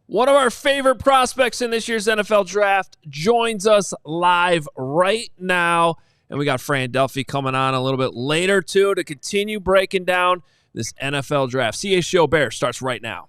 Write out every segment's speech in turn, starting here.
One of our favorite prospects in this year's NFL draft joins us live right now. And we got Fran Duffy coming on a little bit later, too, to continue breaking down this NFL draft. CHGO Bears starts right now.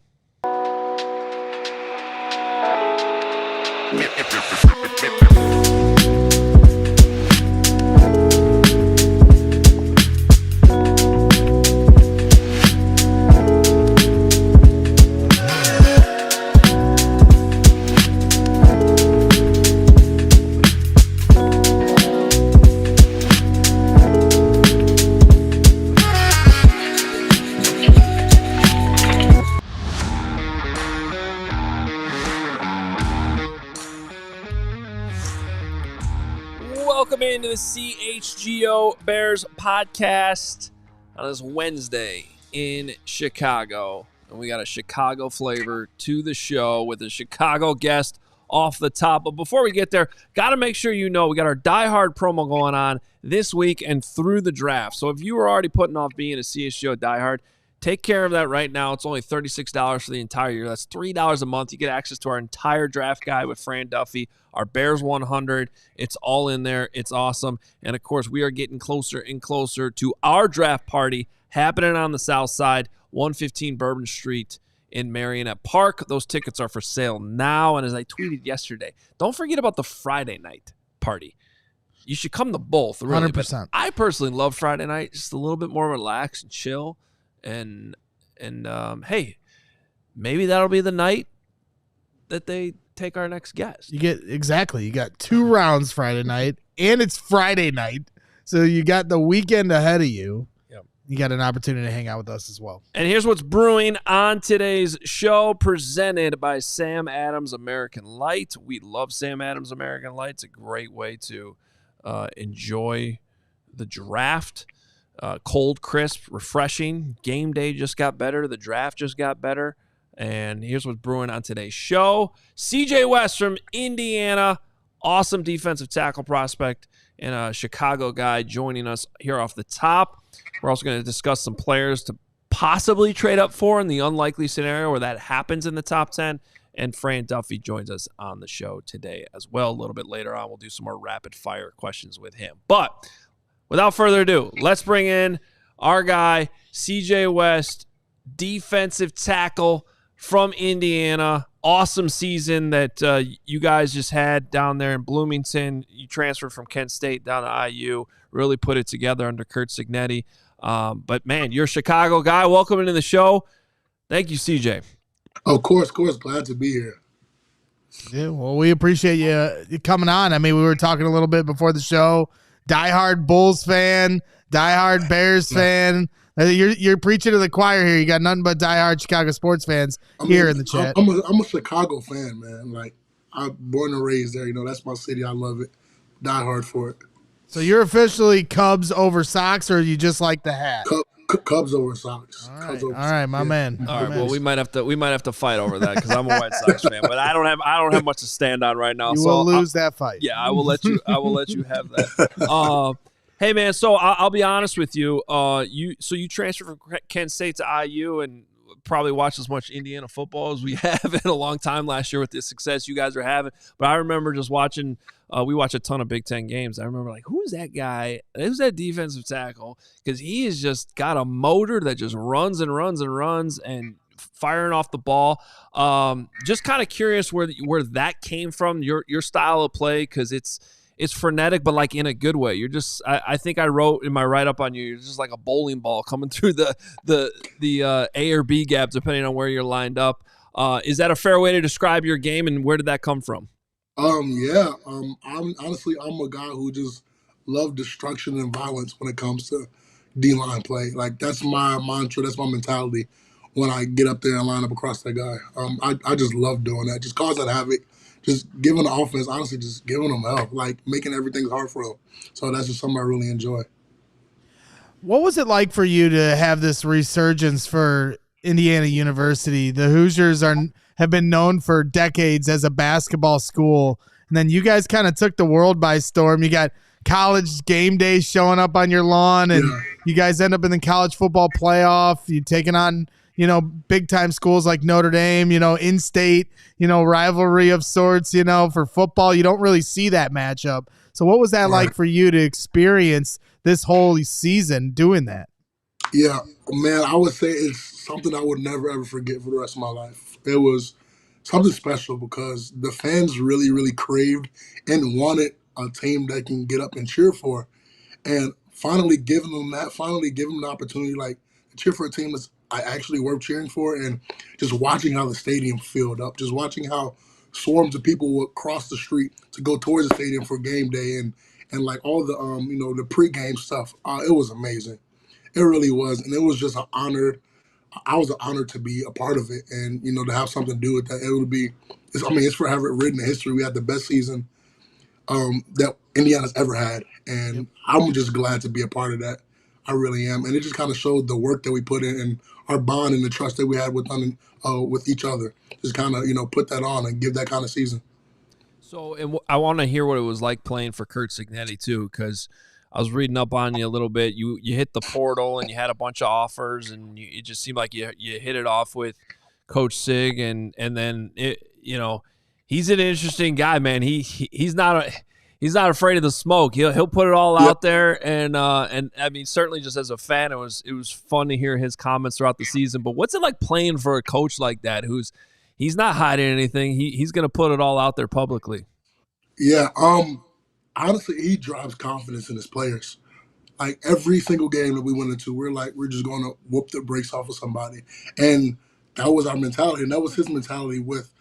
Welcome into the CHGO Bears Podcast on this Wednesday in Chicago. And we got a Chicago flavor to the show with a Chicago guest off the top. But before we get there, got to make sure you know we got our Die Hard promo going on this week and through the draft. So if you were already putting off being a CHGO Die Hard, take care of that right now. It's only $36 for the entire year. That's $3 a month. You get access to our entire draft guide with Fran Duffy, our Bears 100. It's all in there. It's awesome. And, of course, we are getting closer and closer to our draft party happening on the south side, 115 Bourbon Street in Marionette Park. Those tickets are for sale now. And as I tweeted yesterday, don't forget about the Friday night party. You should come to both, really. 100%. But I personally love Friday night, just a little bit more relaxed and chill. And hey, maybe that'll be the night that they take our next guest. You got 2 rounds Friday night, and it's Friday night, so you got the weekend ahead of you. Yep. You got an opportunity to hang out with us as well. And here's what's brewing on today's show, presented by Sam Adams American Light. We love Sam Adams American Light. It's a great way to enjoy the draft. Cold, crisp, refreshing. Game day just got better. The draft just got better. And here's what's brewing on today's show. CJ West from Indiana, awesome defensive tackle prospect and a Chicago guy joining us here off the top. We're also going to discuss some players to possibly trade up for in the unlikely scenario where that happens in the top 10. And Fran Duffy joins us on the show today as well. A little bit later on, we'll do some more rapid-fire questions with him. But without further ado, let's bring in our guy, CJ West, defensive tackle from Indiana. Awesome season that you guys just had down there in Bloomington. You transferred from Kent State down to IU. Really put it together under Curt Cignetti. But, man, you're a Chicago guy. Welcome into the show. Thank you, CJ. Of course. Glad to be here. Yeah, well, we appreciate you coming on. I mean, we were talking a little bit before the show. Diehard Bulls fan, diehard Bears fan. You're preaching to the choir here. You got nothing but diehard Chicago sports fans here in the chat. I'm a Chicago fan, man. Like, I'm born and raised there. You know, that's my city. I love it. Diehard for it. So you're officially Cubs over Sox, or you just like the hat? Cubs over Sox. All right, my man. All right, well, we might have to fight over that because I'm a White Sox fan, but I don't have much to stand on right now. You will lose that fight. Yeah, I will let you have that. Hey man, so I'll be honest with you. You transferred from Kent State to IU and probably watched as much Indiana football as we have in a long time last year with the success you guys are having. But I remember just watching. We watch a ton of Big Ten games. I remember like, who's that guy? Who's that defensive tackle? Because he has just got a motor that just runs and runs and runs and firing off the ball. Just kind of curious where that came from, your style of play, because it's frenetic, but like in a good way. You're just, I think I wrote in my write-up on you, you're just like a bowling ball coming through the A or B gap, depending on where you're lined up. Is that a fair way to describe your game, and where did that come from? I'm a guy who just love destruction and violence when it comes to D-line play. Like, that's my mantra. That's my mentality when I get up there and line up across that guy. I just love doing that. Just cause that havoc. Just giving the offense, honestly, just giving them help. Like, making everything hard for them. So that's just something I really enjoy. What was it like for you to have this resurgence for Indiana University? The Hoosiers have been known for decades as a basketball school, and then you guys kind of took the world by storm. You got college game days showing up on your lawn, and you guys end up in the college football playoff. You taking on, big time schools like Notre Dame, in-state, rivalry of sorts, for football. You don't really see that matchup. So what was that like for you to experience this whole season doing that? Yeah, man, I would say it's something I would never, ever forget for the rest of my life. It was something special because the fans really, really craved and wanted a team that can get up and cheer for. And finally giving them that, finally giving them the opportunity, like, to cheer for a team that's I actually worth cheering for, and just watching how the stadium filled up, just watching how swarms of people would cross the street to go towards the stadium for game day, and like all the the pregame stuff. It was amazing. It really was, and it was just an honor. I was honored to be a part of it, and to have something to do with that. It would be. It's forever written in history. We had the best season that Indiana's ever had, and I'm just glad to be a part of that. I really am, and it just kind of showed the work that we put in and our bond and the trust that we had with each other. Just kind of put that on and give that kind of season. So, and I want to hear what it was like playing for Curt Cignetti too, because I was reading up on you a little bit. You hit the portal and you had a bunch of offers, and it just seemed like you hit it off with Coach Sig, and then he's an interesting guy, man. He's not afraid of the smoke. He'll put it all out there, and I mean, certainly just as a fan, it was fun to hear his comments throughout the season. But what's it like playing for a coach like that, he's not hiding anything. He's going to put it all out there publicly. Yeah. Honestly, he drives confidence in his players. Like every single game that we went into, we're just going to whoop the brakes off of somebody, and that was our mentality, and that was his mentality with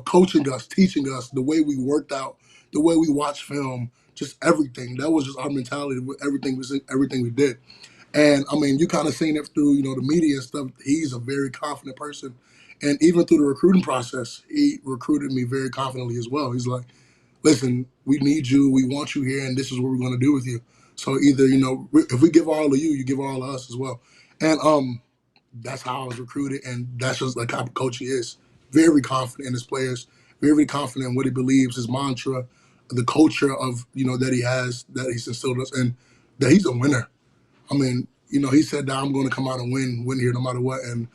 coaching us, teaching us the way we worked out, the way we watched film, just everything. That was just our mentality with everything we did. And I mean, you kind of seen it through the media and stuff. He's a very confident person, and even through the recruiting process, he recruited me very confidently as well. He's like, listen, we need you, we want you here, and this is what we're going to do with you. So either, if we give all of you, you give all of us as well. And that's how I was recruited, and that's just the type of coach he is. Very confident in his players, very confident in what he believes, his mantra, the culture of, that he has, that he's instilled us, and that he's a winner. I mean, he said that I'm going to come out and win here no matter what, and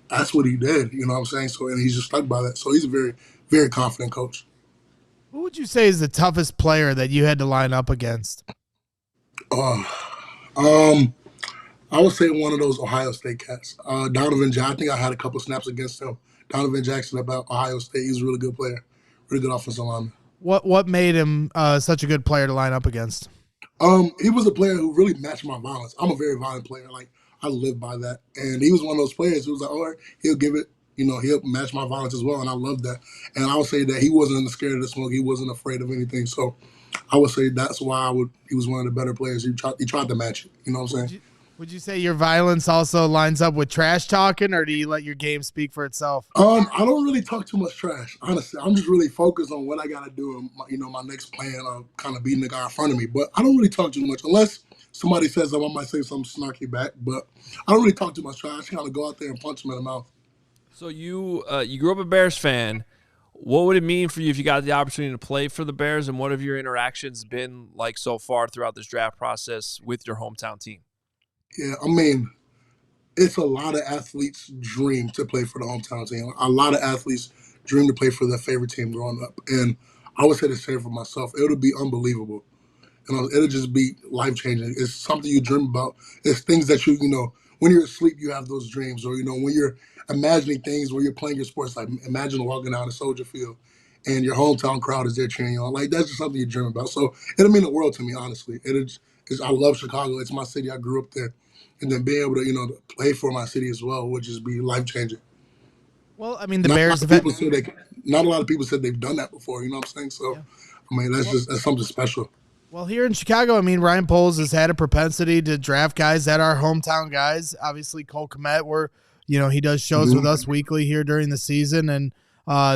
that's what he did, you know what I'm saying? So, and he's just stuck by that. So he's a very, very confident coach. Who would you say is the toughest player that you had to line up against? I would say one of those Ohio State cats. Donovan Jackson. I think I had a couple snaps against him. Donovan Jackson about Ohio State. He's a really good player, really good offensive lineman. What made him such a good player to line up against? He was a player who really matched my violence. I'm a very violent player. Like, I live by that. And he was one of those players who was like, all right, he'll give it, he'll match my violence as well. And I love that. And I would say that he wasn't scared of the smoke. He wasn't afraid of anything. So I would say that's why he was one of the better players. He tried to match it. You know what I'm saying? Would you say your violence also lines up with trash talking, or do you let your game speak for itself? I don't really talk too much trash, honestly. I'm just really focused on what I got to do and, my next plan of kind of beating the guy in front of me. But I don't really talk too much unless somebody says something. I might say something snarky back, but I don't really talk too much trash. I just kind of go out there and punch him in the mouth. So you grew up a Bears fan. What would it mean for you if you got the opportunity to play for the Bears, and what have your interactions been like so far throughout this draft process with your hometown team? Yeah, I mean, it's a lot of athletes' dream to play for the hometown team. A lot of athletes dream to play for their favorite team growing up. And I would say the same for myself. It would be unbelievable. It'll just be life-changing. It's something you dream about. It's things that when you're asleep, you have those dreams. Or, when you're imagining things where you're playing your sports, like imagine walking out a Soldier Field and your hometown crowd is there cheering you on. Like, that's just something you dream about. So it'll mean the world to me, honestly. I love Chicago. It's my city. I grew up there. And then being able to, to play for my city as well would just be life-changing. Well, I mean, the Bears have not a lot of people said they've done that before, you know what I'm saying? So, yeah. I mean, that's something special. Well, here in Chicago, I mean, Ryan Poles has had a propensity to draft guys that are hometown guys. Obviously, Cole Kmet, he does shows with us weekly here during the season, and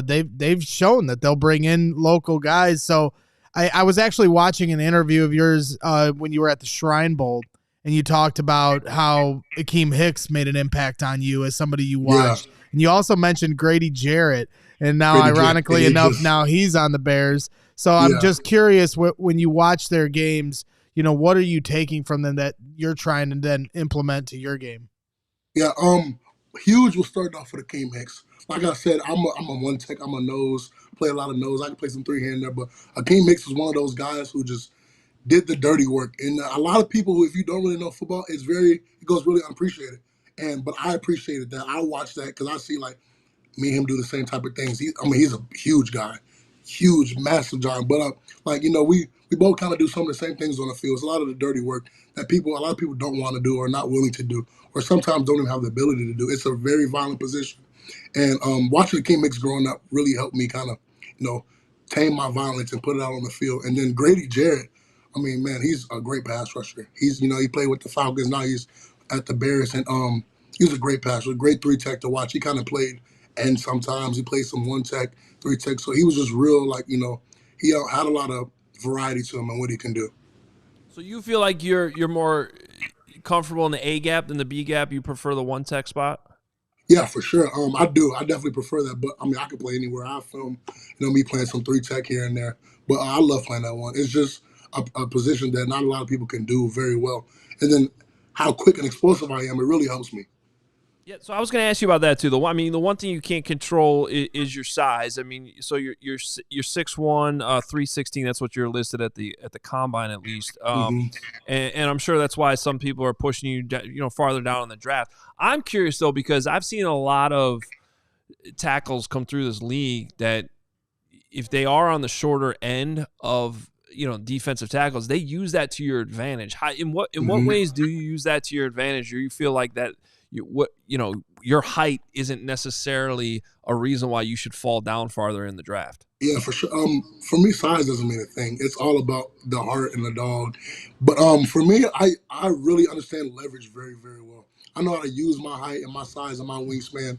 they've shown that they'll bring in local guys. So I was actually watching an interview of yours when you were at the Shrine Bowl, and you talked about how Akeem Hicks made an impact on you as somebody you watched. Yeah. And you also mentioned Grady Jarrett, and now, ironically enough, now he's on the Bears. So I'm just curious, when you watch their games, what are you taking from them that you're trying to then implement to your game? Yeah, huge was started off for the King Mix. Like I said, I'm a one tech. I'm a nose. Play a lot of nose. I can play some 3-hand there, but a King Mix was one of those guys who just did the dirty work. And a lot of people who, if you don't really know football, it goes really unappreciated. But I appreciated that. I watched that because I see like me and him do the same type of things. He's a huge guy, huge, massive giant. But we both kind of do some of the same things on the field. It's a lot of the dirty work that a lot of people don't want to do or not willing to do, or sometimes don't even have the ability to do. It's a very violent position. And watching the King Mix growing up really helped me kind of, tame my violence and put it out on the field. And then Grady Jarrett, I mean, man, he's a great pass rusher. He played with the Falcons. Now he's at the Bears, and he's a great passer, great 3-tech to watch. He kind of played, and sometimes he played some 1-tech, 3-tech. So he was just real, he had a lot of variety to him and what he can do. So you feel like you're more comfortable in the A gap than the B gap? You prefer the 1-tech spot? Yeah, for sure. I do. I definitely prefer that. But I can play anywhere. I film, me playing some 3-tech here and there. But I love playing that one. It's just a position that not a lot of people can do very well. And then how quick and explosive I am, it really helps me. Yeah, so I was going to ask you about that too. The one thing you can't control is your size. I mean, so you're 6'1", 316. That's what you're listed at the combine at least. And I'm sure that's why some people are pushing you, farther down in the draft. I'm curious though, because I've seen a lot of tackles come through this league that if they are on the shorter end of defensive tackles, they use that to your advantage. In what ways do you use that to your advantage, or you feel like that? Your height isn't necessarily a reason why you should fall down farther in the draft. Yeah, for sure. For me, size doesn't mean a thing. It's all about the heart and the dog. But for me, I really understand leverage very, very well. I know how to use my height and my size and my wingspan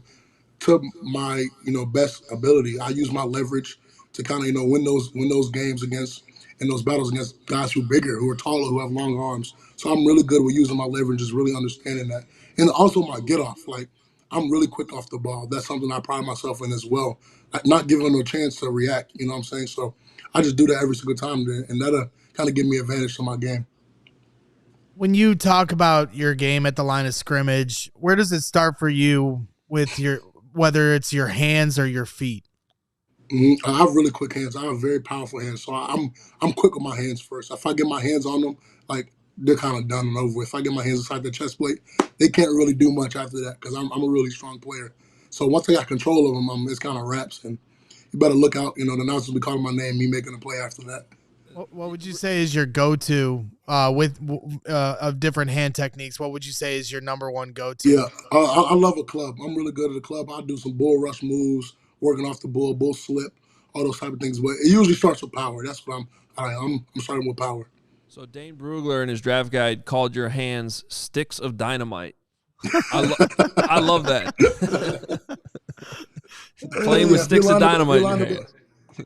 to my best ability. I use my leverage to kind of win those games in those battles against guys who are bigger, who are taller, who have long arms. So I'm really good with using my leverage, just really understanding that. And also my get off. Like, I'm really quick off the ball. That's something I pride myself in as well. Like, not giving them a chance to react, you know what I'm saying? So I just do that every single time, and that'll kind of give me advantage to my game. When you talk about your game at the line of scrimmage, where does it start for you with whether it's your hands or your feet? I have really quick hands. I have very powerful hands, so I'm quick with my hands first. If I get my hands on them, like, they're kind of done and over with. If I get my hands inside the chest plate, they can't really do much after that because I'm a really strong player. So once I got control of them, it's kind of wraps, and you better look out. The announcers will be calling my name, me making a play after that. What would you say is your go-to of different hand techniques? What would you say is your number one go-to? Yeah, I love a club. I'm really good at a club. I'll do some bull rush moves, working off the bull slip, all those type of things. But it usually starts with power. That's what I'm starting with power. So Dane Brugler in his draft guide called your hands sticks of dynamite. I love that. Playing with sticks of dynamite in your hands.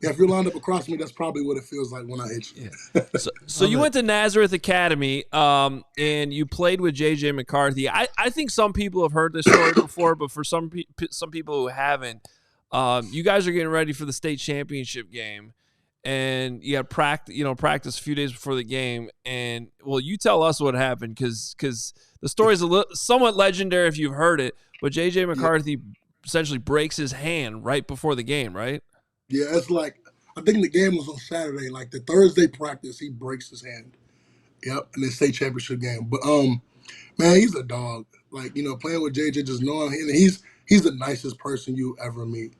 Yeah, if you're lined up across me, that's probably what it feels like when I hit you. Yeah. So you went to Nazareth Academy, and you played with JJ McCarthy. I think some people have heard this story before, but for some people who haven't, you guys are getting ready for the state championship game, and you got practice a few days before the game. And well, you tell us what happened because the story is somewhat legendary if you've heard it. But JJ McCarthy essentially breaks his hand right before the game, right? Yeah, it's like, I think the game was on Saturday. Like the Thursday practice, he breaks his hand. Yep, in the state championship game. But man, he's a dog. Like, playing with JJ, just knowing him, he's the nicest person you ever meet.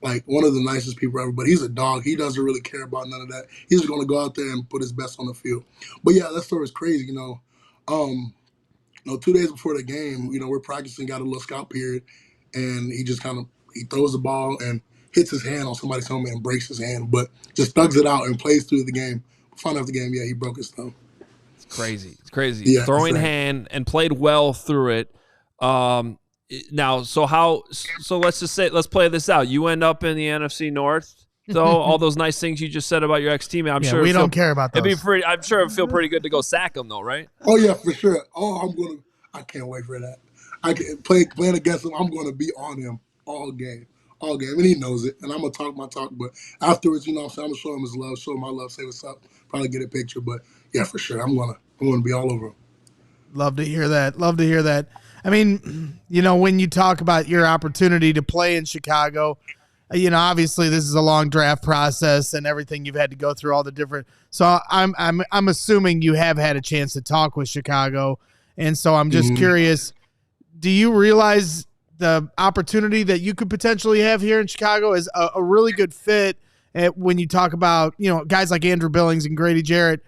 Like, one of the nicest people ever. But he's a dog. He doesn't really care about none of that. He's just gonna go out there and put his best on the field. But yeah, that story is crazy. 2 days before the game, we're practicing, got a little scout period, and he just he throws the ball and hits his hand on somebody's helmet and breaks his hand, but just thugs it out and plays through the game. Find out the game, yeah, he broke his thumb. It's crazy. It's crazy. Yeah, throwing hand and played well through it. Now, so let's play this out. You end up in the NFC North, though. All those nice things you just said about your ex-teammate. I'm sure we don't care about those. I'm sure it'd feel pretty good to go sack him, though, right? Oh yeah, for sure. I can't wait for that. I can playing against him. I'm gonna be on him all game. And he knows it. And I'm going to talk my talk. But afterwards, I'm going to show him his love, show him my love, say what's up, probably get a picture. But, yeah, for sure, I'm gonna be all over him. Love to hear that. I mean, when you talk about your opportunity to play in Chicago, obviously this is a long draft process and everything you've had to go through, all the different. So I'm assuming you have had a chance to talk with Chicago, and so I'm just curious. Do you realize the opportunity that you could potentially have here in Chicago is a really good fit when you talk about guys like Andrew Billings and Grady Jarrett,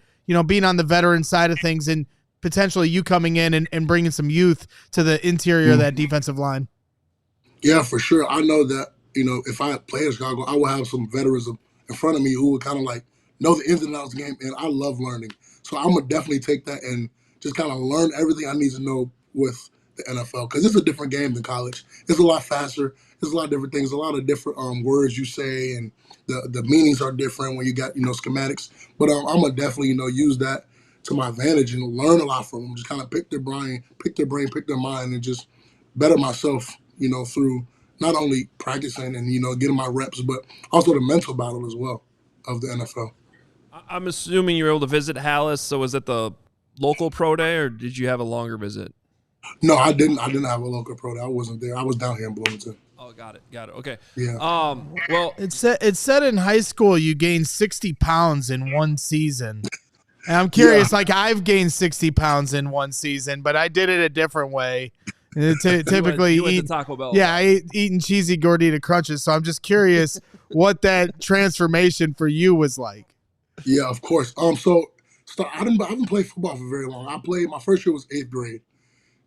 being on the veteran side of things and potentially you coming in and bringing some youth to the interior of that defensive line? Yeah, for sure. I know that, if I play in Chicago, I will have some veterans in front of me who would kind of like know the ins and outs of the game, and I love learning. So I'm going to definitely take that and just kind of learn everything I need to know with the NFL, because it's a different game than college. It's a lot faster. There's a lot of different things, a lot of different words you say, and the meanings are different when you got, schematics. But I'm going to definitely, use that to my advantage and learn a lot from them. Just kind of pick their brain, pick their mind, and just better myself, through not only practicing and, getting my reps, but also the mental battle as well of the NFL. I'm assuming you were able to visit Hallis. So was it the local pro day, or did you have a longer visit? No, I didn't have a local pro day. I wasn't there. I was down here in Bloomington. Oh, got it. Okay. Yeah. Well, it said in high school you gained 60 pounds in one season. And I'm curious, I've gained 60 pounds in one season, but I did it a different way. Typically, you went to Taco Bell. Yeah, I eating cheesy gordita crunches. So I'm just curious what that transformation for you was like. Yeah, of course. So I haven't played football for very long. My first year was 8th grade,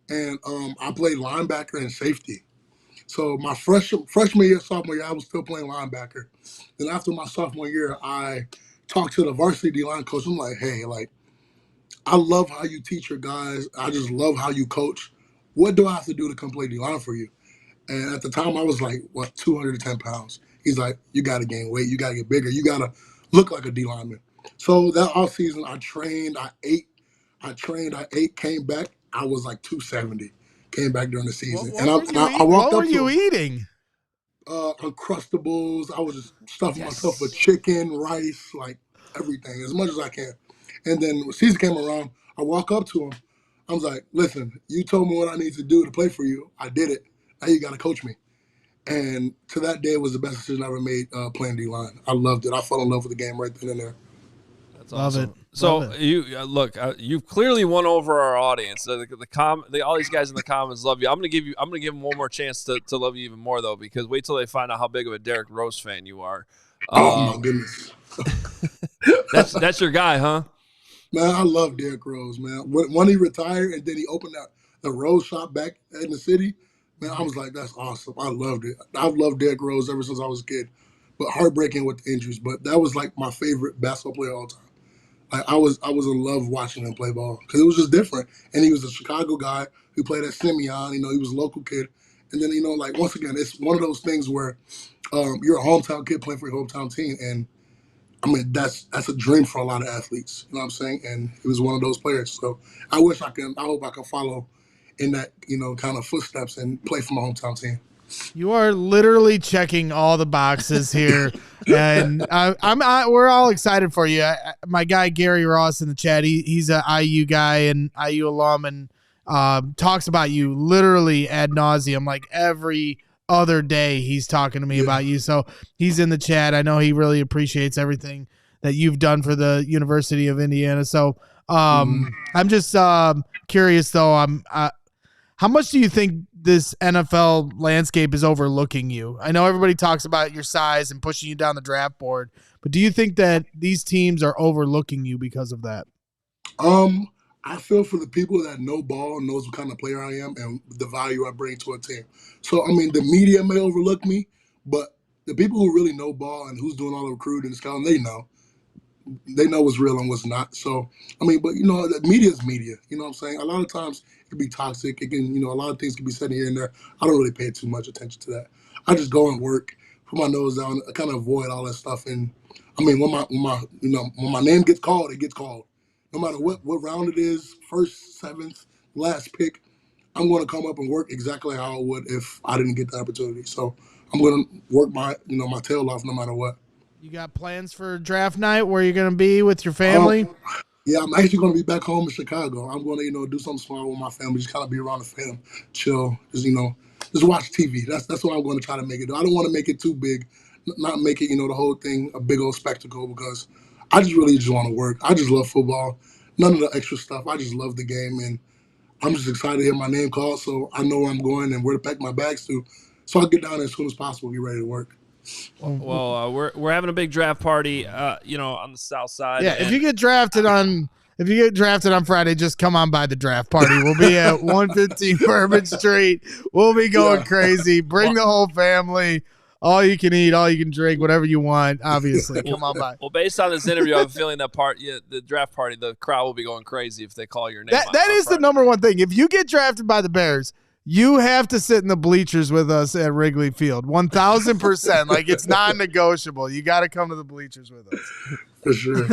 and I played linebacker and safety. So my freshman year, sophomore year, I was still playing linebacker. Then after my sophomore year, I talked to the varsity D-line coach. I'm like, hey, I love how you teach your guys. I just love how you coach. What do I have to do to come play D-line for you? And at the time, I was 210 pounds. He's like, you got to gain weight. You got to get bigger. You got to look like a D-lineman. So that off season, I trained. I ate, came back. I was 270. Came back during the season. I walked what were you eating? Uncrustables. I was just stuffing myself with chicken, rice, everything, as much as I can. And then when season came around, I walk up to him. I was like, listen, you told me what I need to do to play for you. I did it. Now you got to coach me. And to that day, it was the best decision I ever made playing D-line. I loved it. I fell in love with the game right then and there. That's awesome. So you look, you've clearly won over our audience. All these guys in the comments love you. I'm gonna give them one more chance to love you even more though, because wait till they find out how big of a Derrick Rose fan you are. Oh my goodness, that's your guy, huh? Man, I love Derrick Rose, man. When he retired and then he opened up the Rose shop back in the city, man, I was like, that's awesome. I loved it. I've loved Derrick Rose ever since I was a kid, but heartbreaking with the injuries. But that was my favorite basketball player of all time. I was in love watching him play ball because it was just different. And he was a Chicago guy who played at Simeon. He was a local kid. And then, once again, it's one of those things where you're a hometown kid playing for your hometown team. And, I mean, that's a dream for a lot of athletes. You know what I'm saying? And he was one of those players. So I hope I can follow in that, kind of footsteps and play for my hometown team. You are literally checking all the boxes here, and we're all excited for you. My guy Gary Ross in the chat, he's an IU guy and IU alum, and talks about you literally ad nauseum, every other day. He's talking to me about you, so he's in the chat. I know he really appreciates everything that you've done for the University of Indiana. So I'm just curious, though. How much do you think this NFL landscape is overlooking you? I know everybody talks about your size and pushing you down the draft board, but do you think that these teams are overlooking you because of that? I feel for the people that know ball, knows what kind of player I am and the value I bring to a team. So, I mean, the media may overlook me, but the people who really know ball and who's doing all the recruiting and scouting, they know. They know what's real and what's not. So, I mean, but, the media is media. You know what I'm saying? A lot of times it can be toxic. It can, a lot of things can be said here and there. I don't really pay too much attention to that. I just go and work, put my nose down, kind of avoid all that stuff. And, I mean, when my name gets called, it gets called. No matter what round it is, first, seventh, last pick, I'm going to come up and work exactly how I would if I didn't get the opportunity. So I'm going to work my tail off no matter what. You got plans for draft night where you're going to be with your family? Yeah, I'm actually going to be back home in Chicago. I'm going to, do something small with my family, just kind of be around the fam, chill, just watch TV. That's what I'm going to try to make it. I don't want to make it too big, not make it, the whole thing a big old spectacle, because I just really just want to work. I just love football. None of the extra stuff. I just love the game, and I'm just excited to hear my name called, so I know where I'm going and where to pack my bags to. So I'll get down there as soon as possible and get ready to work. Well, we're having a big draft party, on the south side. Yeah, if you get drafted on Friday, just come on by the draft party. We'll be at 115 Bourbon Street. We'll be going crazy. Bring the whole family. All you can eat, all you can drink, whatever you want. Obviously, come on by. Well, based on this interview, I'm feeling that the draft party, the crowd will be going crazy if they call your name. That is the number one thing. If you get drafted by the Bears, you have to sit in the bleachers with us at Wrigley Field. 1,000%. Like, it's non-negotiable. You got to come to the bleachers with us. For sure.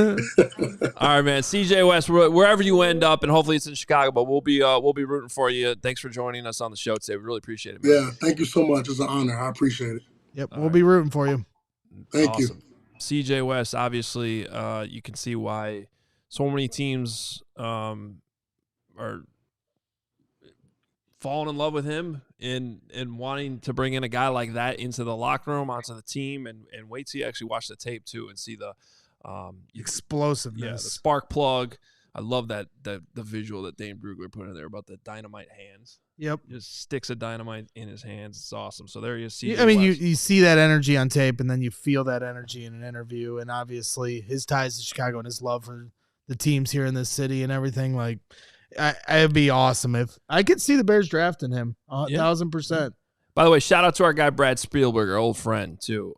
All right, man. CJ West, wherever you end up, and hopefully it's in Chicago, but we'll be rooting for you. Thanks for joining us on the show today. We really appreciate it, man. Yeah, thank you so much. It's an honor. I appreciate it. Yep, we'll be rooting for you. Thank you. CJ West, obviously, you can see why so many teams are falling in love with him and wanting to bring in a guy like that into the locker room, onto the team, and wait till you actually watch the tape too and see the explosiveness. Yeah, the spark plug. I love the visual that Dane Brugler put in there about the dynamite hands. Yep. Just sticks of dynamite in his hands. It's awesome. So there you see. You see that energy on tape, and then you feel that energy in an interview. And obviously his ties to Chicago and his love for the teams here in this city and everything. Like, it'd be awesome if I could see the Bears drafting him 1,000%. By the way, shout out to our guy Brad Spielberg, our old friend too,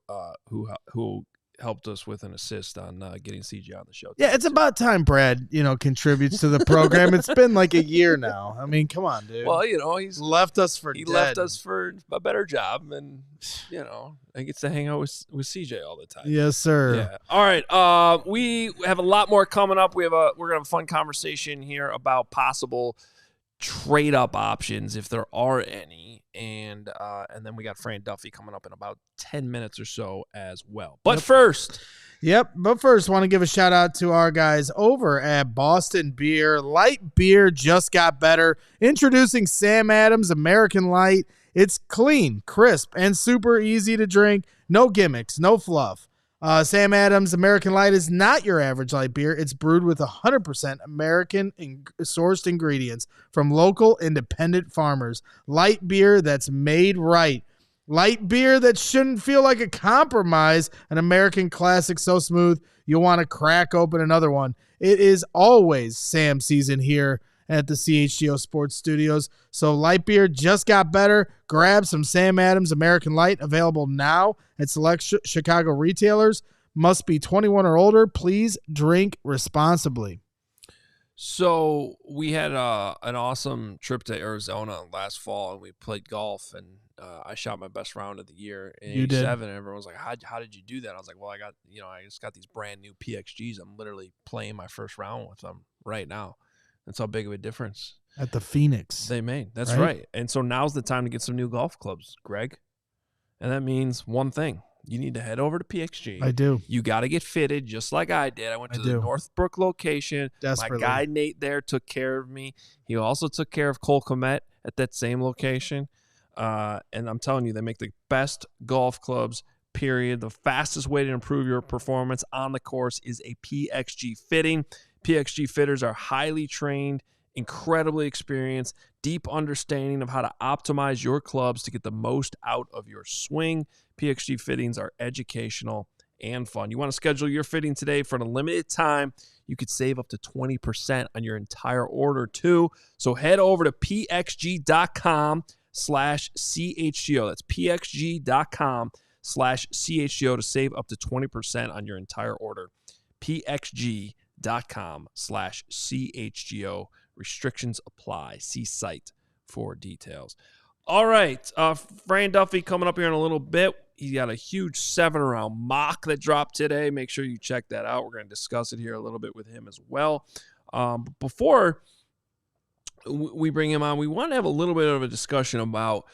who helped us with an assist on getting CJ on the show. Yeah, it's about time Brad, contributes to the program. It's been like a year now. I mean, come on, dude. Well, he's left us for a better job, and I get to hang out with CJ all the time. Yes, sir. Yeah. All right. We have a lot more coming up. We're gonna have a fun conversation here about possible trade up options if there are any, and then we got Fran Duffy coming up in about 10 minutes or so as well. But first, want to give a shout out to our guys over at Boston Beer. Light beer just got better. Introducing Sam Adams American Light. It's clean, crisp, and super easy to drink. No gimmicks, no fluff. Sam Adams American Light is not your average light beer. It's brewed with 100% American sourced ingredients from local independent farmers. Light beer that's made right. Light beer that shouldn't feel like a compromise. An American classic so smooth you'll want to crack open another one. It is always Sam season here at the CHGO Sports Studios. So light beer just got better. Grab some Sam Adams American Light, available now at select Chicago retailers. Must be 21 or older. Please drink responsibly. So we had an awesome trip to Arizona last fall, and we played golf, and I shot my best round of the year in 87, and everyone was like, how did you do that? I was like, well, I just got these brand new PXGs. I'm literally playing my first round with them right now. That's how big of a difference at the Phoenix they made. That's right. And so now's the time to get some new golf clubs, Greg. And that means one thing. You need to head over to PXG. I do. You got to get fitted just like I did. I went to the Northbrook location. Desperately. My guy Nate there took care of me. He also took care of Cole Komet at that same location. And I'm telling you, they make the best golf clubs, period. The fastest way to improve your performance on the course is a PXG fitting. PXG fitters are highly trained, incredibly experienced, deep understanding of how to optimize your clubs to get the most out of your swing. PXG fittings are educational and fun. You want to schedule your fitting today for a limited time. You could save up to 20% on your entire order too. So head over to pxg.com/CHGO. That's pxg.com/CHGO to save up to 20% on your entire order. pxg.com/CHGO. Restrictions apply. See site for details. All right. Fran Duffy coming up here in a little bit. He got a huge 7-round mock that dropped today. Make sure you check that out. We're going to discuss it here a little bit with him as well. But before we bring him on, we want to have a little bit of a discussion about,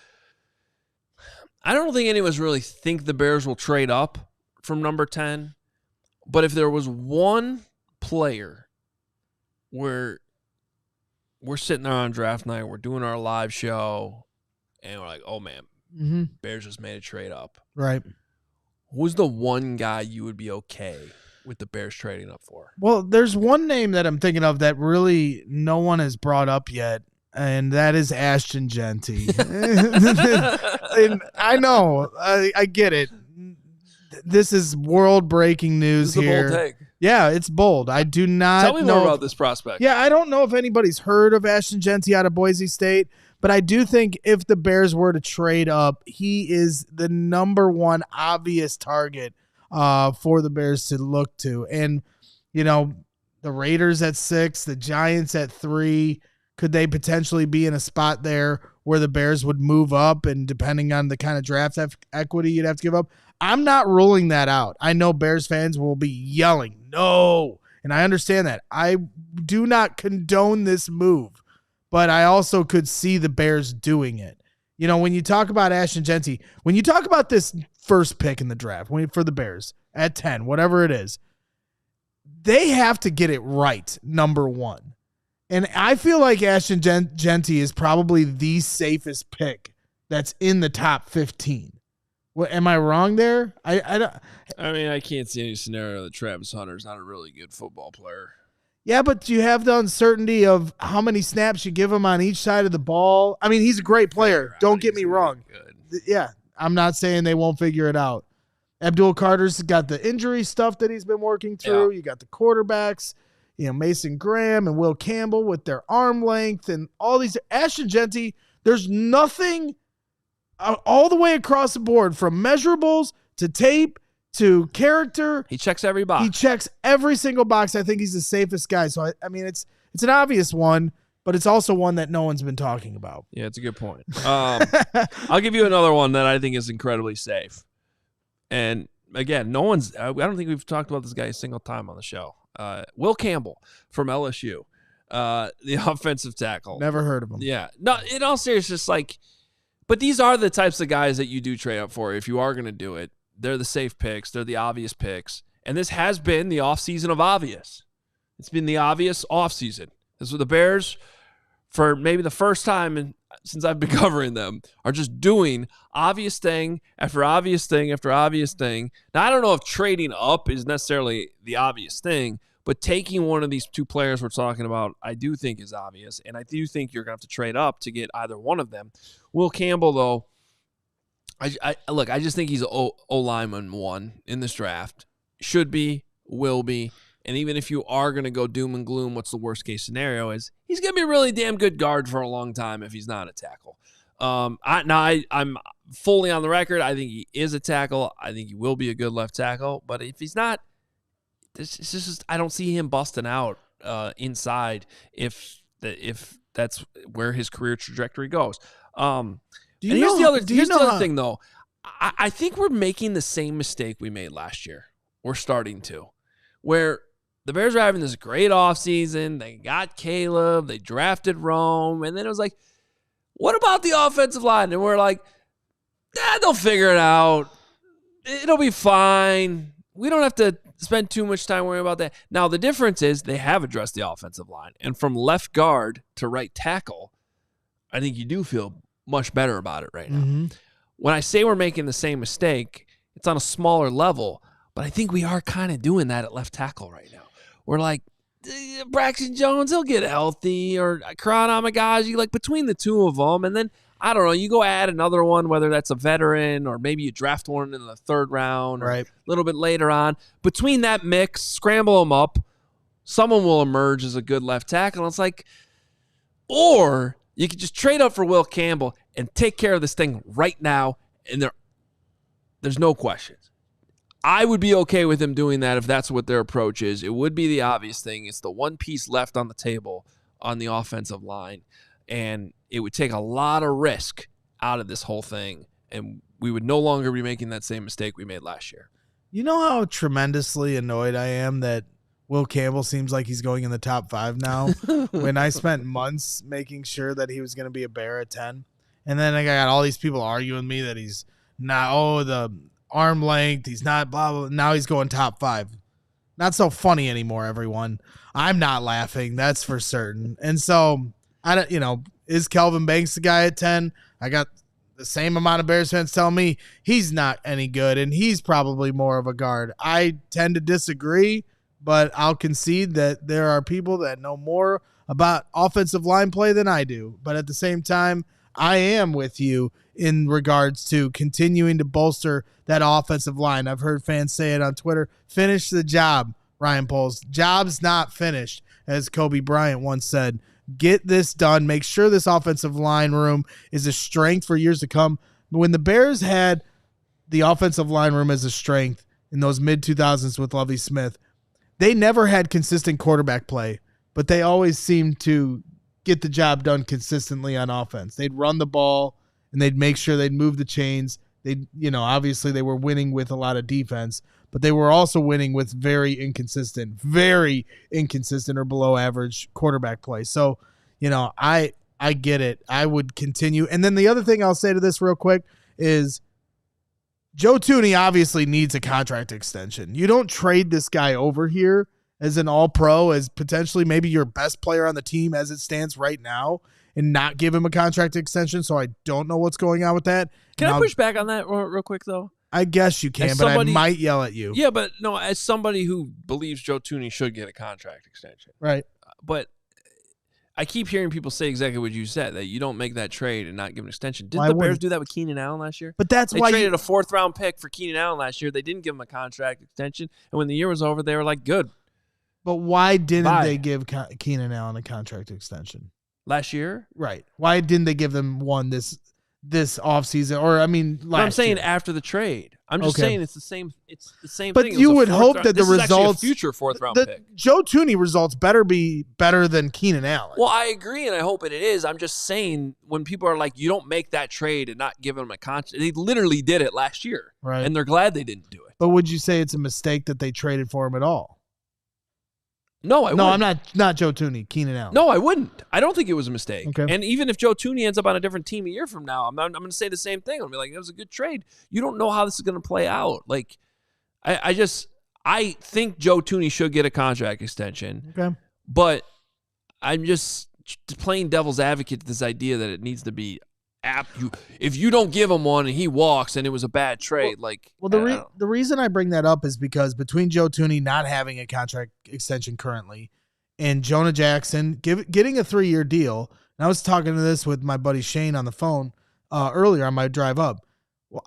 I don't think any of us really think the Bears will trade up from number 10. But if there was one player we're sitting there on draft night, we're doing our live show, and we're like, oh man, Bears just made a trade up. Right. Who's the one guy you would be okay with the Bears trading up for? Well, there's one name that I'm thinking of that really no one has brought up yet, and that is Ashton Genty. And I know, I get it. This is world-breaking news here. This is a bold take. Yeah, it's bold. I do not Tell me know more about this prospect. Yeah, I don't know if anybody's heard of Ashton Genty out of Boise State, but I do think if the Bears were to trade up, he is the number one obvious target for the Bears to look to. And, you know, the Raiders at 6, the Giants at 3, could they potentially be in a spot there where the Bears would move up, and depending on the kind of draft equity you'd have to give up? I'm not ruling that out. I know Bears fans will be yelling, no, and I understand that. I do not condone this move, but I also could see the Bears doing it. You know, when you talk about Ashton Genty, when you talk about this first pick in the draft for the Bears at 10, whatever it is, they have to get it right, number one. And I feel like Ashton Genty is probably the safest pick that's in the top 15. What, am I wrong there? I don't. I mean, I can't see any scenario that Travis Hunter's not a really good football player. Yeah, but you have the uncertainty of how many snaps you give him on each side of the ball. I mean, he's a great player. Don't get me wrong. Yeah, I'm not saying they won't figure it out. Abdul Carter's got the injury stuff that he's been working through. Yeah. You got the quarterbacks, you know, Mason Graham and Will Campbell with their arm length and all these. Ashton Genty, there's nothing all the way across the board from measurables to tape to character. He checks every box. He checks every single box. I think he's the safest guy. So, I mean, it's an obvious one, but it's also one that no one's been talking about. Yeah, it's a good point. I'll give you another one that I think is incredibly safe. And, again, I don't think we've talked about this guy a single time on the show. Will Campbell from LSU, the offensive tackle. Never heard of him. Yeah. No, in all seriousness, but these are the types of guys that you do trade up for if you are going to do it. They're the safe picks. They're the obvious picks. And this has been the offseason of obvious. It's been the obvious offseason. This was the Bears, for maybe the first time since I've been covering them, are just doing obvious thing after obvious thing after obvious thing. Now, I don't know if trading up is necessarily the obvious thing, but taking one of these two players we're talking about, I do think is obvious, and I do think you're going to have to trade up to get either one of them. Will Campbell, though, I just think he's O-lineman 1 in this draft. Should be, will be, and even if you are going to go doom and gloom, what's the worst case scenario is he's going to be a really damn good guard for a long time if he's not a tackle. I'm fully on the record. I think he is a tackle. I think he will be a good left tackle, but if he's not, it's just I don't see him busting out inside if that's where his career trajectory goes. Here's the other thing, though. I think we're making the same mistake we made last year. We're starting to, where the Bears are having this great offseason. They got Caleb. They drafted Rome. And then it was like, what about the offensive line? And we're like, they'll figure it out. It'll be fine. We don't have to spend too much time worrying about that. Now, the difference is they have addressed the offensive line. And from left guard to right tackle, I think you do feel much better about it right now. Mm-hmm. When I say we're making the same mistake, it's on a smaller level, but I think we are kind of doing that at left tackle right now. We're like, Braxton Jones, he'll get healthy, or Karan Amagaji, between the two of them, and then, I don't know, you go add another one, whether that's a veteran or maybe you draft one in the third round or a little bit later on. Between that mix, scramble them up, someone will emerge as a good left tackle. And it's like, or you could just trade up for Will Campbell and take care of this thing right now, and there's no questions. I would be okay with them doing that if that's what their approach is. It would be the obvious thing. It's the one piece left on the table on the offensive line, and it would take a lot of risk out of this whole thing, and we would no longer be making that same mistake we made last year. You know how tremendously annoyed I am that Will Campbell seems like he's going in the top 5 now when I spent months making sure that he was going to be a Bear at 10. And then I got all these people arguing with me that he's not, the arm length, he's not, blah, blah. Now he's going top 5. not so funny anymore, everyone. I'm not laughing, that's for certain. And so, is Kelvin Banks the guy at 10? I got the same amount of Bears fans telling me he's not any good, and he's probably more of a guard. I tend to disagree, but I'll concede that there are people that know more about offensive line play than I do. But at the same time, I am with you in regards to continuing to bolster that offensive line. I've heard fans say it on Twitter. Finish the job, Ryan Poles. Job's not finished, as Kobe Bryant once said. Get this done. Make sure this offensive line room is a strength for years to come. When the Bears had the offensive line room as a strength in those mid-2000s with Lovie Smith, they never had consistent quarterback play, but they always seemed to get the job done consistently on offense. They'd run the ball, and they'd make sure they'd move the chains. Obviously they were winning with a lot of defense, but they were also winning with very inconsistent or below average quarterback play. So, I get it. I would continue. And then the other thing I'll say to this real quick is Joe Thuney obviously needs a contract extension. You don't trade this guy over here as an all-pro, as potentially maybe your best player on the team as it stands right now, and not give him a contract extension. So I don't know what's going on with that. Can I push back on that real quick, though? I guess you can, but I might yell at you. Yeah, but no, as somebody who believes Joe Thuney should get a contract extension. Right. But I keep hearing people say exactly what you said, that you don't make that trade and not give an extension. Didn't the Bears do that with Keenan Allen last year? But that's why they traded a 4th-round pick for Keenan Allen last year. They didn't give him a contract extension. And when the year was over, they were like, good. But why didn't they give Keenan Allen a contract extension? Last year? Right. Why didn't they give them one this offseason? Or, I'm saying after the trade. I'm just saying it's the same thing. But you would hope that the results, a future 4th-round pick. Joe Thuney results better be better than Keenan Allen. Well, I agree, and I hope it is. I'm just saying when people are like, you don't make that trade and not give them a contract. They literally did it last year. Right. And they're glad they didn't do it. But would you say it's a mistake that they traded for him at all? No, I wouldn't. I'm not Joe Thuney, Keenan Allen. No, I wouldn't. I don't think it was a mistake. Okay. And even if Joe Thuney ends up on a different team a year from now, I'm going to say the same thing. I'll be like, it was a good trade. You don't know how this is going to play out. Like, I think Joe Thuney should get a contract extension. Okay. But I'm just playing devil's advocate to this idea that it needs to be if you don't give him one and he walks and it was a bad trade, the reason I bring that up is because between Joe Thuney not having a contract extension currently and Jonah Jackson getting a 3-year deal, and I was talking to this with my buddy Shane on the phone earlier on my drive up. Well,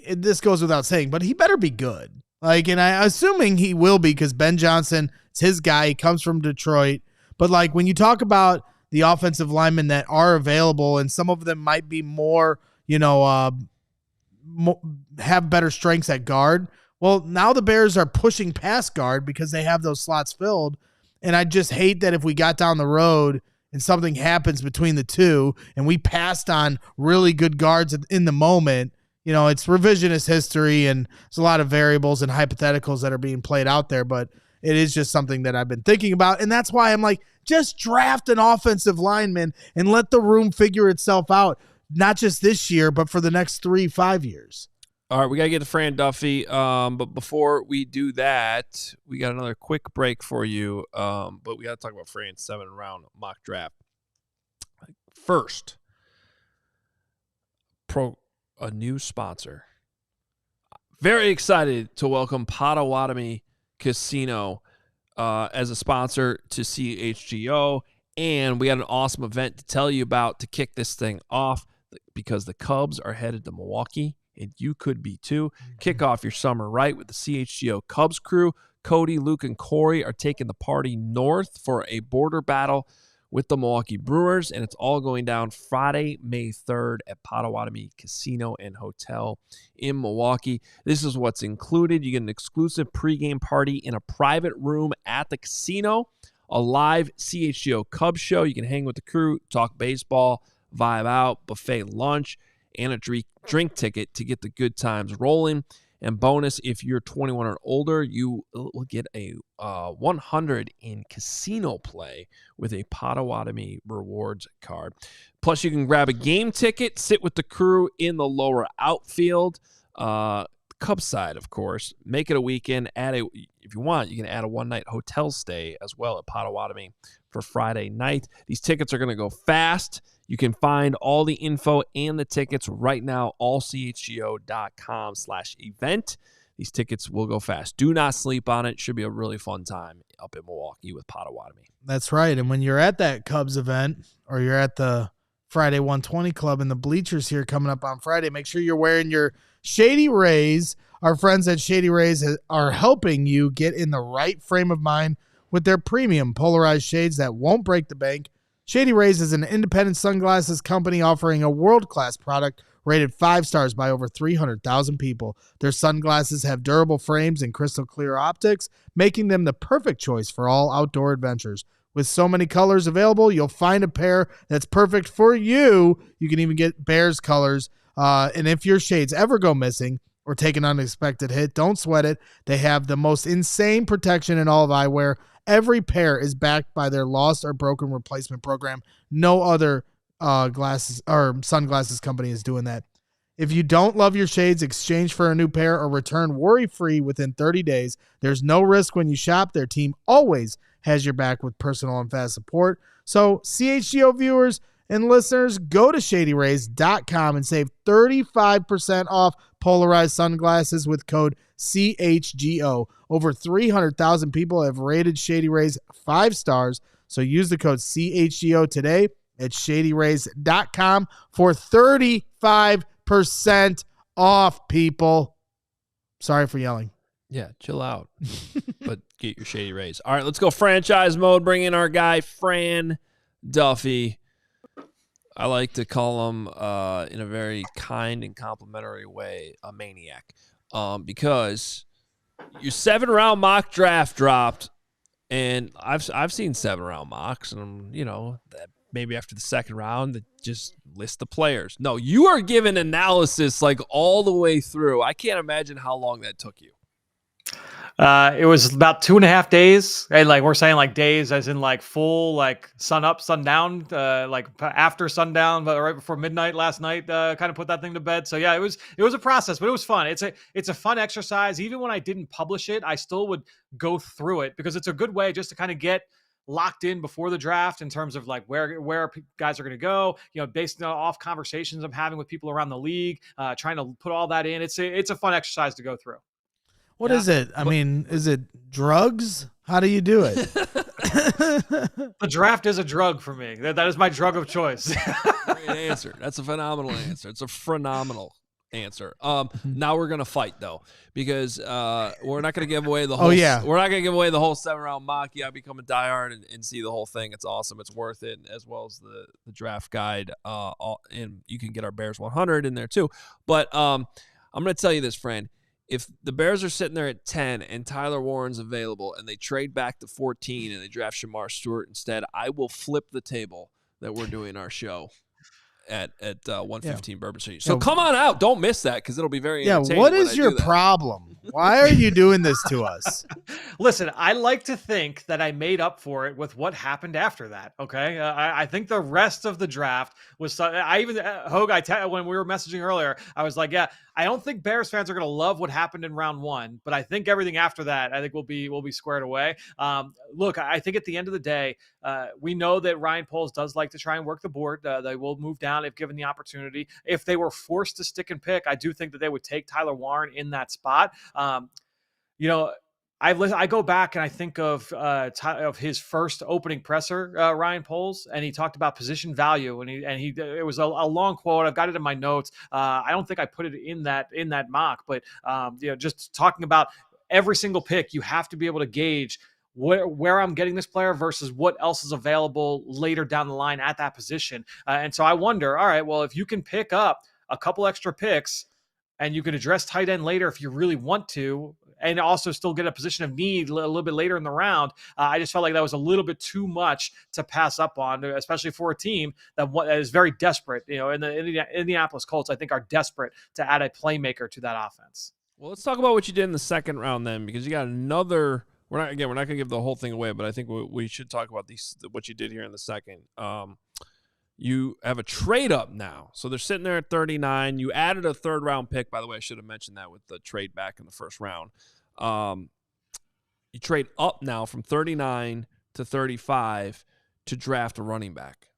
this goes without saying, but he better be good. And I'm assuming he will be because Ben Johnson, it's his guy. He comes from Detroit. But when you talk about the offensive linemen that are available, and some of them might be more, have better strengths at guard. Well, now the Bears are pushing past guard because they have those slots filled. And I just hate that if we got down the road and something happens between the two and we passed on really good guards in the moment, it's revisionist history and there's a lot of variables and hypotheticals that are being played out there, but it is just something that I've been thinking about. And that's why I'm like, just draft an offensive lineman and let the room figure itself out, not just this year, but for the next 3-5 years. All right, we got to get to Fran Duffy. But before we do that, we got another quick break for you. But we got to talk about Fran's 7th-round mock draft. First, a new sponsor. Very excited to welcome Potawatomi Casino as a sponsor to CHGO, and we got an awesome event to tell you about to kick this thing off because the Cubs are headed to Milwaukee, and you could be too. Kick off your summer right with the CHGO Cubs crew. Cody, Luke, and Corey are taking the party north for a border battle with the Milwaukee Brewers, and it's all going down Friday, May 3rd at Potawatomi Casino and Hotel in Milwaukee. This is what's included. You get an exclusive pregame party in a private room at the casino, a live CHGO Cubs show. You can hang with the crew, talk baseball, vibe out, buffet lunch, and a drink ticket to get the good times rolling. And bonus, if you're 21 or older, you will get a 100 in casino play with a Potawatomi rewards card. Plus, you can grab a game ticket, sit with the crew in the lower outfield. Cubs side, of course, make it a weekend. If you want, you can add a one-night hotel stay as well at Potawatomi for Friday night. These tickets are going to go fast. You can find all the info and the tickets right now, allchgo.com/event. These tickets will go fast. Do not sleep on it. Should be a really fun time up in Milwaukee with Potawatomi. That's right. And when you're at that Cubs event or you're at the Friday 120 Club in the bleachers here coming up on Friday, make sure you're wearing your Shady Rays. Our friends at Shady Rays are helping you get in the right frame of mind with their premium polarized shades that won't break the bank. Shady Rays is an independent sunglasses company offering a world-class product rated 5 stars by over 300,000 people. Their sunglasses have durable frames and crystal clear optics, making them the perfect choice for all outdoor adventures. With so many colors available, you'll find a pair that's perfect for you. You can even get Bears colors. And if your shades ever go missing or take an unexpected hit, don't sweat it. They have the most insane protection in all of eyewear. Every pair is backed by their lost or broken replacement program. No other glasses or sunglasses company is doing that. If you don't love your shades, exchange for a new pair or return worry-free within 30 days. There's no risk when you shop. Their team always has your back with personal and fast support. So CHGO viewers and listeners, go to shadyrays.com and save 35% off polarized sunglasses with code CHGO. Over 300,000 people have rated Shady Rays 5 stars, so use the code CHGO today at shadyrays.com for 35% off, people. Sorry for yelling. Yeah, chill out. But get your Shady Rays. All right, let's go franchise mode. Bring in our guy, Fran Duffy. I like to call him, in a very kind and complimentary way, a maniac. Because your 7-round mock draft dropped, and I've seen 7-round mocks, and that maybe after the second round, that just list the players. No, you are giving analysis like all the way through. I can't imagine how long that took you. It was about 2.5 days, and like we're saying, like days as in like full, like sun up, sun down, like after sundown, but right before midnight last night, kind of put that thing to bed. So yeah, it was a process, but it was fun. It's a fun exercise. Even when I didn't publish it, I still would go through it because it's a good way just to kind of get locked in before the draft in terms of like where guys are going to go, based off conversations I'm having with people around the league, trying to put all that in. It's a fun exercise to go through. What is it? I mean, is it drugs? How do you do it? The draft is a drug for me. That is my drug of choice. Great answer. That's a phenomenal answer. It's a phenomenal answer. Now we're gonna fight though, because we're not gonna give away the whole. We're not gonna give away the whole 7-round mock. Yeah, become a diehard and see the whole thing. It's awesome. It's worth it, as well as the draft guide. And you can get our Bears 100 in there too. But I'm gonna tell you this, Fran. If the Bears are sitting there at 10 and Tyler Warren's available and they trade back to 14 and they draft Shamar Stewart instead, I will flip the table that we're doing our show at 115 Bourbon Street. So come on out. Don't miss that because it'll be very entertaining. What is your problem? Why are you doing this to us? Listen, I like to think that I made up for it with what happened after that. Okay. I think the rest of the draft was, when we were messaging earlier, I was like, yeah, I don't think Bears fans are going to love what happened in round 1, but I think everything after that, I think we'll be squared away. Look, I think at the end of the day, we know that Ryan Poles does like to try and work the board. They will move down if given the opportunity. If they were forced to stick and pick, I do think that they would take Tyler Warren in that spot. I go back and I think of his first opening presser, Ryan Poles, and he talked about position value, and it was a long quote. I've got it in my notes. I don't think I put it in that mock, but just talking about every single pick, you have to be able to gauge where I'm getting this player versus what else is available later down the line at that position. And so I wonder, all right, well, if you can pick up a couple extra picks and you can address tight end later if you really want to, and also still get a position of need a little bit later in the round, I just felt like that was a little bit too much to pass up on, especially for a team that is very desperate. In the Indianapolis Colts, I think, are desperate to add a playmaker to that offense. Well, let's talk about what you did in the second round then, because you got another. We're not going to give the whole thing away, but I think we should talk about what you did here in the second. You have a trade up now. So they're sitting there at 39. You added a third-round pick. By the way, I should have mentioned that with the trade back in the first round. You trade up now from 39 to 35 to draft a running back.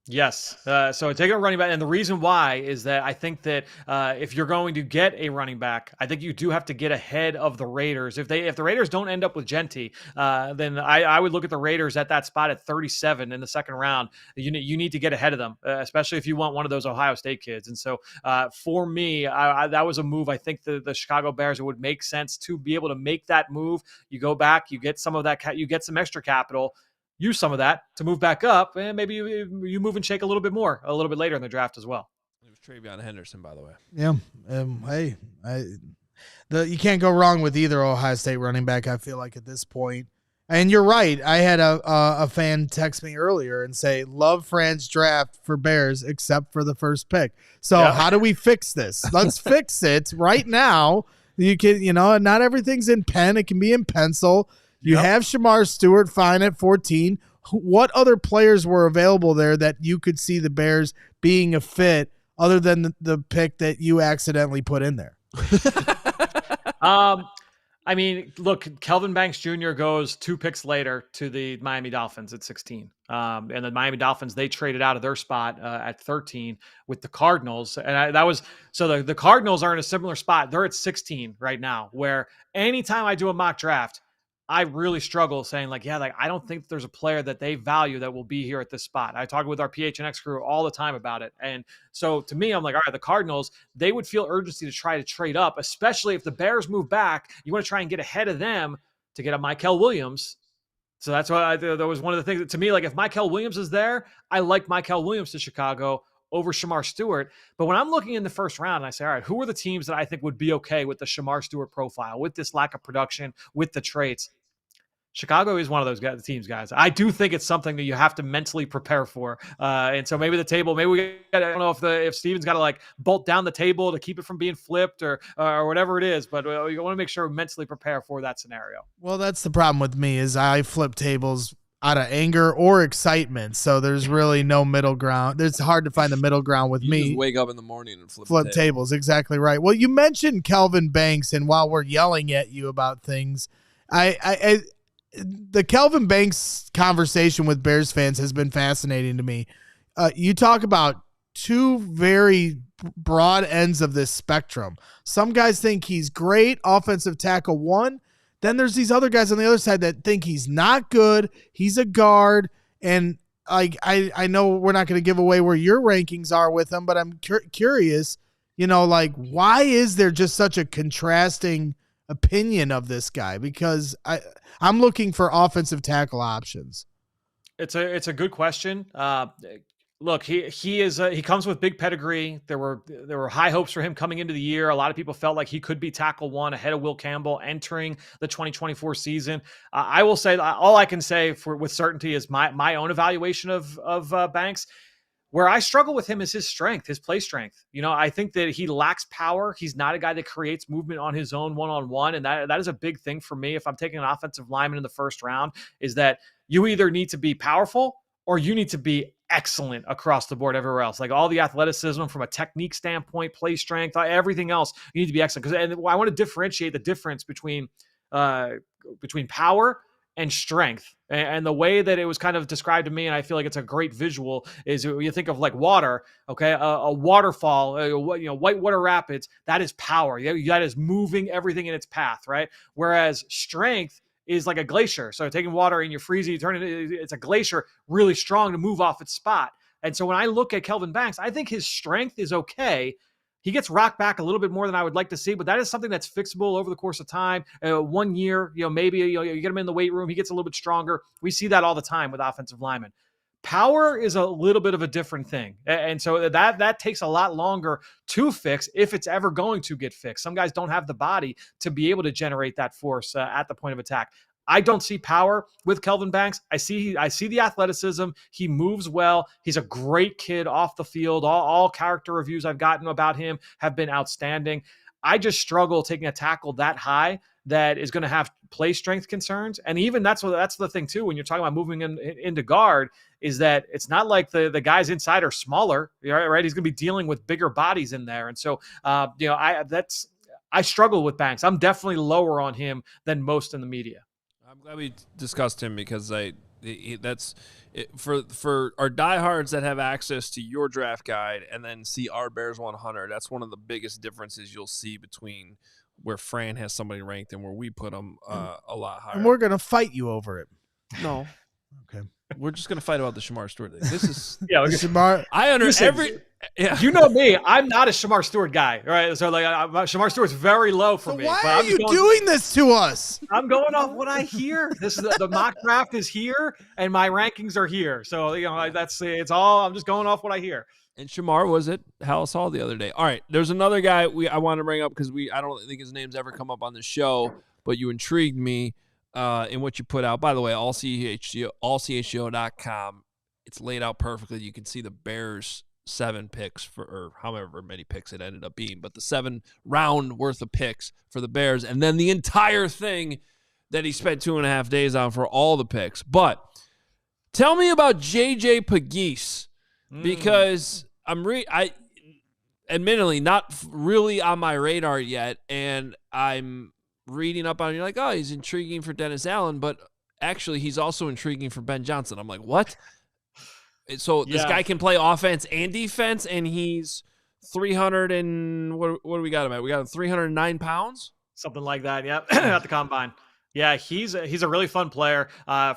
Yes. So taking a running back, and the reason why is that I think that if you're going to get a running back, I think you do have to get ahead of the Raiders. If the Raiders don't end up with Genty, then I would look at the Raiders at that spot at 37 in the second round. You need to get ahead of them, especially if you want one of those Ohio State kids. And so for me, that was a move. I think the Chicago Bears, it would make sense to be able to make that move. You go back, you get some of that, you get some extra capital. Use some of that to move back up, and maybe you move and shake a little bit more a little bit later in the draft as well. It was Travion Henderson, by the way. Yeah. You can't go wrong with either Ohio State running back, I feel like, at this point. And you're right. I had a fan text me earlier and say, love Fran's draft for Bears except for the first pick. So How do we fix this? Let's fix it right now. You can, not everything's in pen. It can be in pencil. You have Shamar Stewart fine at 14. What other players were available there that you could see the Bears being a fit other than the pick that you accidentally put in there? I mean, look, Kelvin Banks Jr. goes 2 picks later to the Miami Dolphins at 16. And the Miami Dolphins, they traded out of their spot at 13 with the Cardinals. And the Cardinals are in a similar spot. They're at 16 right now, where anytime I do a mock draft, I really struggle saying I don't think there's a player that they value that will be here at this spot. I talk with our PHNX crew all the time about it. And so to me, I'm like, all right, the Cardinals, they would feel urgency to try to trade up, especially if the Bears move back. You want to try and get ahead of them to get a Mykel Williams. So that's why that was one of the things that, to me, if Mykel Williams is there, I like Mykel Williams to Chicago over Shamar Stewart. But when I'm looking in the first round and I say, all right, who are the teams that I think would be okay with the Shamar Stewart profile, with this lack of production, with the traits? Chicago is one of those teams, guys. I do think it's something that you have to mentally prepare for. And so maybe I don't know if Steven's got to bolt down the table to keep it from being flipped or whatever it is, but you want to make sure we mentally prepare for that scenario. Well, that's the problem with me is I flip tables out of anger or excitement. So there's really no middle ground. It's hard to find the middle ground with me. Just wake up in the morning and flip tables. Exactly right. Well, you mentioned Kelvin Banks, and while we're yelling at you about things, the Kelvin Banks conversation with Bears fans has been fascinating to me. You talk about two very broad ends of this spectrum. Some guys think he's great, offensive tackle 1. Then there's these other guys on the other side that think he's not good. He's a guard. And I know we're not going to give away where your rankings are with him, but I'm curious, why is there just such a contrasting opinion of this guy? Because I'm looking for offensive tackle options. It's a good question. Look, he comes with big pedigree. There were high hopes for him coming into the year. A lot of people felt like he could be tackle 1 ahead of Will Campbell entering the 2024 season. I will say all I can say with certainty is my own evaluation of Banks. Where I struggle with him is his strength, his play strength. I think that he lacks power. He's not a guy that creates movement on his own one-on-one. And that is a big thing for me. If I'm taking an offensive lineman in the first round, is that you either need to be powerful or you need to be excellent across the board everywhere else. All the athleticism from a technique standpoint, play strength, everything else, you need to be excellent. And I want to differentiate the difference between power and strength. And the way that it was kind of described to me, and I feel like it's a great visual, is you think of water, okay? A waterfall, whitewater rapids, that is power. That is moving everything in its path, right? Whereas strength is like a glacier. So taking water and you freeze it, you turn it's a glacier, really strong to move off its spot. And so when I look at Kelvin Banks, I think his strength is okay. He gets rocked back a little bit more than I would like to see, but that is something that's fixable over the course of time. 1 year, maybe you get him in the weight room, he gets a little bit stronger. We see that all the time with offensive linemen. Power is a little bit of a different thing. And so that takes a lot longer to fix if it's ever going to get fixed. Some guys don't have the body to be able to generate that force at the point of attack. I don't see power with Kelvin Banks. I see the athleticism. He moves well. He's a great kid off the field. All character reviews I've gotten about him have been outstanding. I just struggle taking a tackle that high that is going to have play strength concerns. And even that's the thing too, when you're talking about moving into guard, is that it's not like the guys inside are smaller, right? He's going to be dealing with bigger bodies in there. And so, I struggle with Banks. I'm definitely lower on him than most in the media. I'm glad we discussed him because that's it, for our diehards that have access to your draft guide and then see our Bears 100. That's one of the biggest differences you'll see between where Fran has somebody ranked and where we put them a lot higher. And we're gonna fight you over it. No, okay. We're just gonna fight about the Shamar Stewart thing. This is Shamar. I understand. Yeah. You know me, I'm not a Shamar Stewart guy, right? So like, Shamar Stewart's very low for me. Why are you doing this to us? I'm going off what I hear. This is the mock draft is here, and my rankings are here. So it's all. I'm just going off what I hear. And Shamar was at Hallis Hall the other day. All right, there's another guy I want to bring up because I don't think his name's ever come up on the show, but you intrigued me in what you put out. By the way, ALLCITY.com. It's laid out perfectly. You can see the Bears' 7 picks or however many picks it ended up being, but the 7 round worth of picks for the Bears, and then the entire thing that he spent 2.5 days on for all the picks. But tell me about JJ Pegues, because I admittedly not really on my radar yet, and I'm reading up on it. You're like, oh, he's intriguing for Dennis Allen, but actually he's also intriguing for Ben Johnson. I'm like, what? So this guy can play offense and defense, and he's 300 and what do we got him at? We got him 309 pounds? Something like that, yep, at the combine. Yeah, he's a really fun player.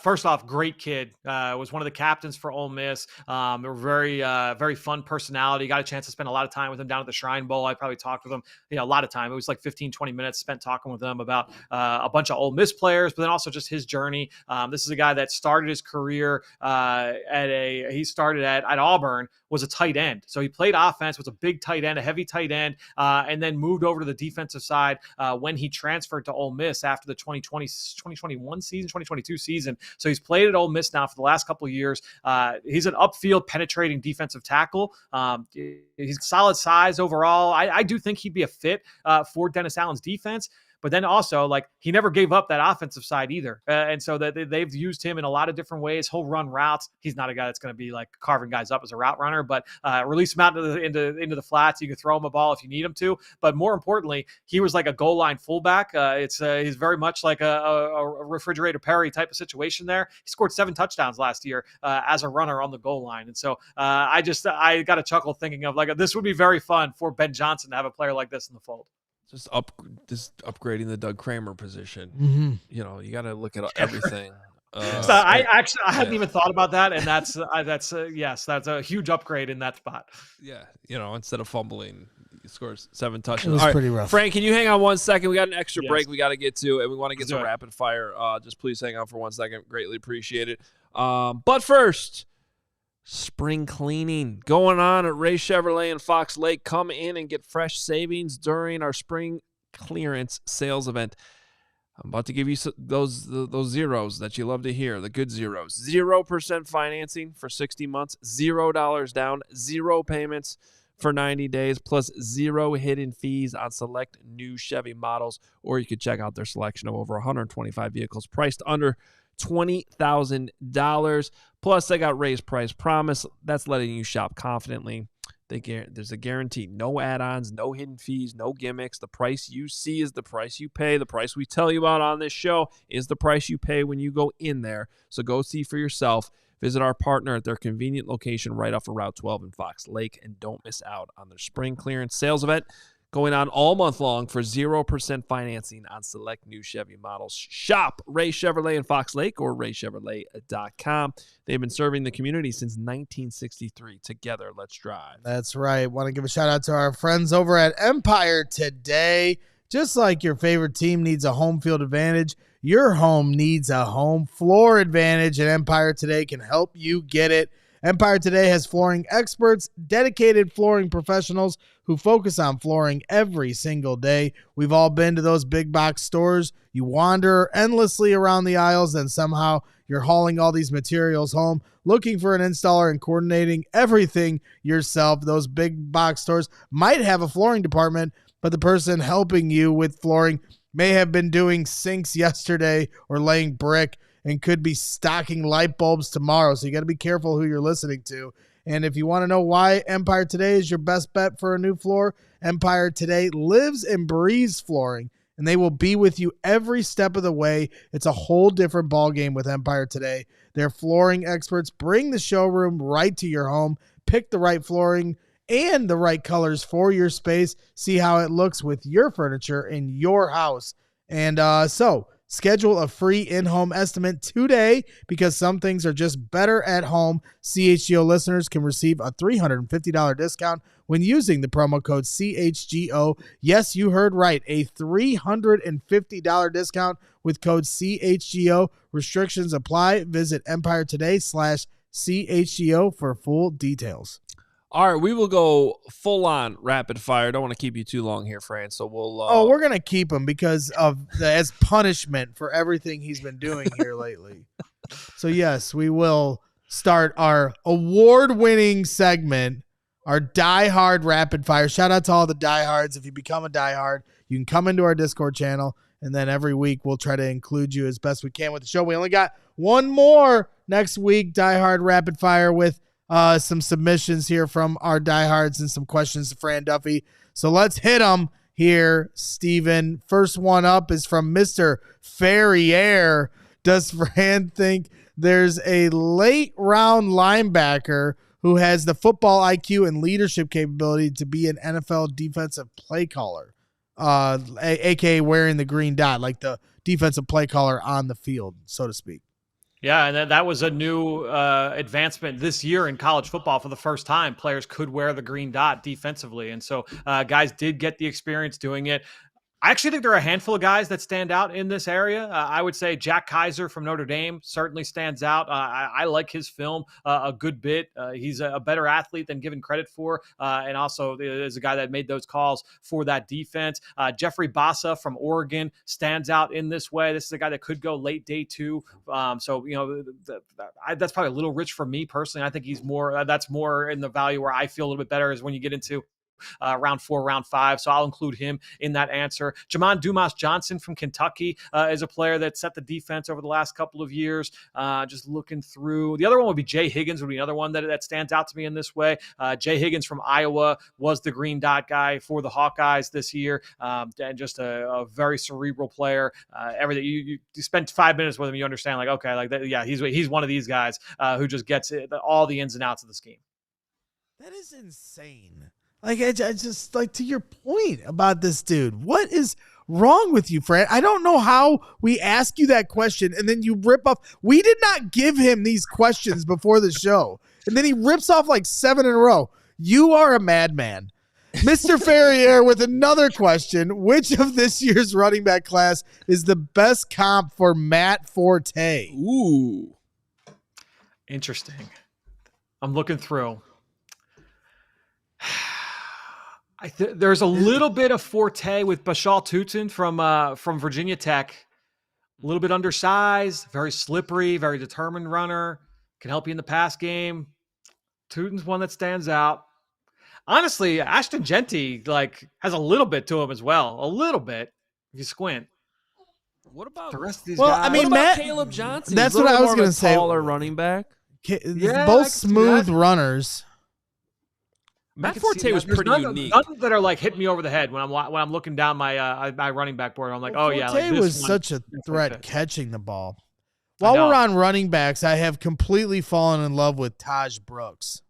First off, great kid. Was one of the captains for Ole Miss. Very fun personality. Got a chance to spend a lot of time with him down at the Shrine Bowl. I probably talked with him, a lot of time. It was like 15, 20 minutes spent talking with him about a bunch of Ole Miss players, but then also just his journey. This is a guy that started his career he started at Auburn, was a tight end. So he played offense, was a big tight end, a heavy tight end, and then moved over to the defensive side when he transferred to Ole Miss after the 2021 season, 2022 season. So he's played at Ole Miss now for the last couple of years. He's an upfield penetrating defensive tackle. He's solid size overall. I do think he'd be a fit for Dennis Allen's defense. But then also, like, he never gave up that offensive side either. And so that they've used him in a lot of different ways. He'll run routes. He's not a guy that's going to be like carving guys up as a route runner, but release him out into the flats. You can throw him a ball if you need him to. But more importantly, he was like a goal line fullback. He's very much like a Refrigerator Perry type of situation there. He scored 7 touchdowns last year as a runner on the goal line. And so I got a chuckle thinking of like, this would be very fun for Ben Johnson to have a player like this in the fold. Just upgrading the Doug Kramer position. Mm-hmm. You got to look at everything. So I hadn't even thought about that, and that's a huge upgrade in that spot. Yeah, instead of fumbling, he scores 7 touchdowns. It was pretty rough. Frank, can you hang on 1 second? We got an extra break we got to get to, and we want to get Let's to rapid fire. Just please hang on for 1 second. Greatly appreciate it. But first, spring cleaning going on at Ray Chevrolet in Fox Lake. Come in and get fresh savings during our spring clearance sales event. I'm about to give you those zeros that you love to hear, the good zeros. 0% financing for 60 months, $0 down, 0 payments for 90 days, plus 0 hidden fees on select new Chevy models. Or you could check out their selection of over 125 vehicles priced under $20,000. Plus, they got raised price promise. That's letting you shop confidently. There's a guarantee. No add-ons, no hidden fees, no gimmicks. The price you see is the price you pay. The price we tell you about on this show is the price you pay when you go in there. So go see for yourself. Visit our partner at their convenient location right off of Route 12 in Fox Lake, and don't miss out on their spring clearance sales event going on all month long for 0% financing on select new Chevy models. Shop Ray Chevrolet in Fox Lake or raychevrolet.com. They've been serving the community since 1963. Together, let's drive. That's right. Want to give a shout out to our friends over at Empire Today. Just like your favorite team needs a home field advantage, your home needs a home floor advantage, and Empire Today can help you get it. Empire Today has flooring experts, dedicated flooring professionals who focus on flooring every single day. We've all been to those big box stores. You wander endlessly around the aisles, and somehow you're hauling all these materials home, looking for an installer and coordinating everything yourself. Those big box stores might have a flooring department, but the person helping you with flooring may have been doing sinks yesterday or laying brick and could be stocking light bulbs tomorrow. So you got to be careful who you're listening to. And if you want to know why Empire Today is your best bet for a new floor, Empire Today lives and breathes flooring, and they will be with you every step of the way. It's a whole different ballgame with Empire Today. Their flooring experts bring the showroom right to your home, pick the right flooring and the right colors for your space, see how it looks with your furniture in your house. And so schedule a free in-home estimate today because some things are just better at home. CHGO listeners can receive a $350 discount when using the promo code CHGO. Yes, you heard right. A $350 discount with code CHGO. Restrictions apply. Visit EmpireToday/CHGO for full details. All right, we will go full on rapid fire. Don't want to keep you too long here, Fran. So we'll. We're gonna keep him because of as punishment for everything he's been doing here lately. So yes, we will start our award-winning segment, our Die Hard rapid fire. Shout out to all the diehards. If you become a diehard, you can come into our Discord channel, and then every week we'll try to include you as best we can with the show. We only got one more next week, Die Hard rapid fire with some submissions here from our diehards and some questions to Fran Duffy. So let's hit them here, Steven. First one up is from Mr. Ferrier. Does Fran think there's a late round linebacker who has the football IQ and leadership capability to be an NFL defensive play caller, aka wearing the green dot, like the defensive play caller on the field, so to speak? Yeah, and that was a new advancement this year in college football. For the first time, players could wear the green dot defensively. And so guys did get the experience doing it. I actually think there are a handful of guys that stand out in this area. I would say Jack Kaiser from Notre Dame certainly stands out. I like his film a good bit. He's a better athlete than given credit for, and also is a guy that made those calls for that defense. Jeffrey Bassa from Oregon stands out in this way. This is a guy that could go late day two. So, you know, that's probably a little rich for me personally. I think he's more, that's more in the value where I feel a little bit better is when you get into round 4, round 5. So I'll include him in that answer. Jamon Dumas Johnson from Kentucky is a player that set the defense over the last couple of years. Just looking through. The other one would be Jay Higgins would be another one that stands out to me in this way. Jay Higgins from Iowa was the green dot guy for the Hawkeyes this year. And just a very cerebral player. Everything you spend 5 minutes with him, you understand like, okay, like that, yeah, he's one of these guys who just gets all the ins and outs of the scheme. That is insane. Like, I just, like, to your point about this dude, what is wrong with you, Fran? I don't know how we ask you that question, and then you rip off. We did not give him these questions before the show, and then he rips off like 7 in a row. You are a madman. Mr. Ferrier with another question. Which of this year's running back class is the best comp for Matt Forte? Ooh. Interesting. I'm looking through. There's a little bit of Forte with Bashal Tutin from Virginia Tech. A little bit undersized, very slippery, very determined runner. Can help you in the pass game. Tutin's one that stands out. Honestly, Ashton Genty has a little bit to him as well. A little bit, if you squint. What about the rest of these well, guys? I mean, what about Matt, Caleb Johnson? That's He's what I was going to say. Taller running back. Yeah, both smooth runners. Matt Forte was pretty unique. None that are like hitting me over the head when I'm looking down my running back board. I'm like, well, oh yeah, Forte like this was one, such a threat catching the ball. I While know. we're on running backs, I have completely fallen in love with Taj Brooks.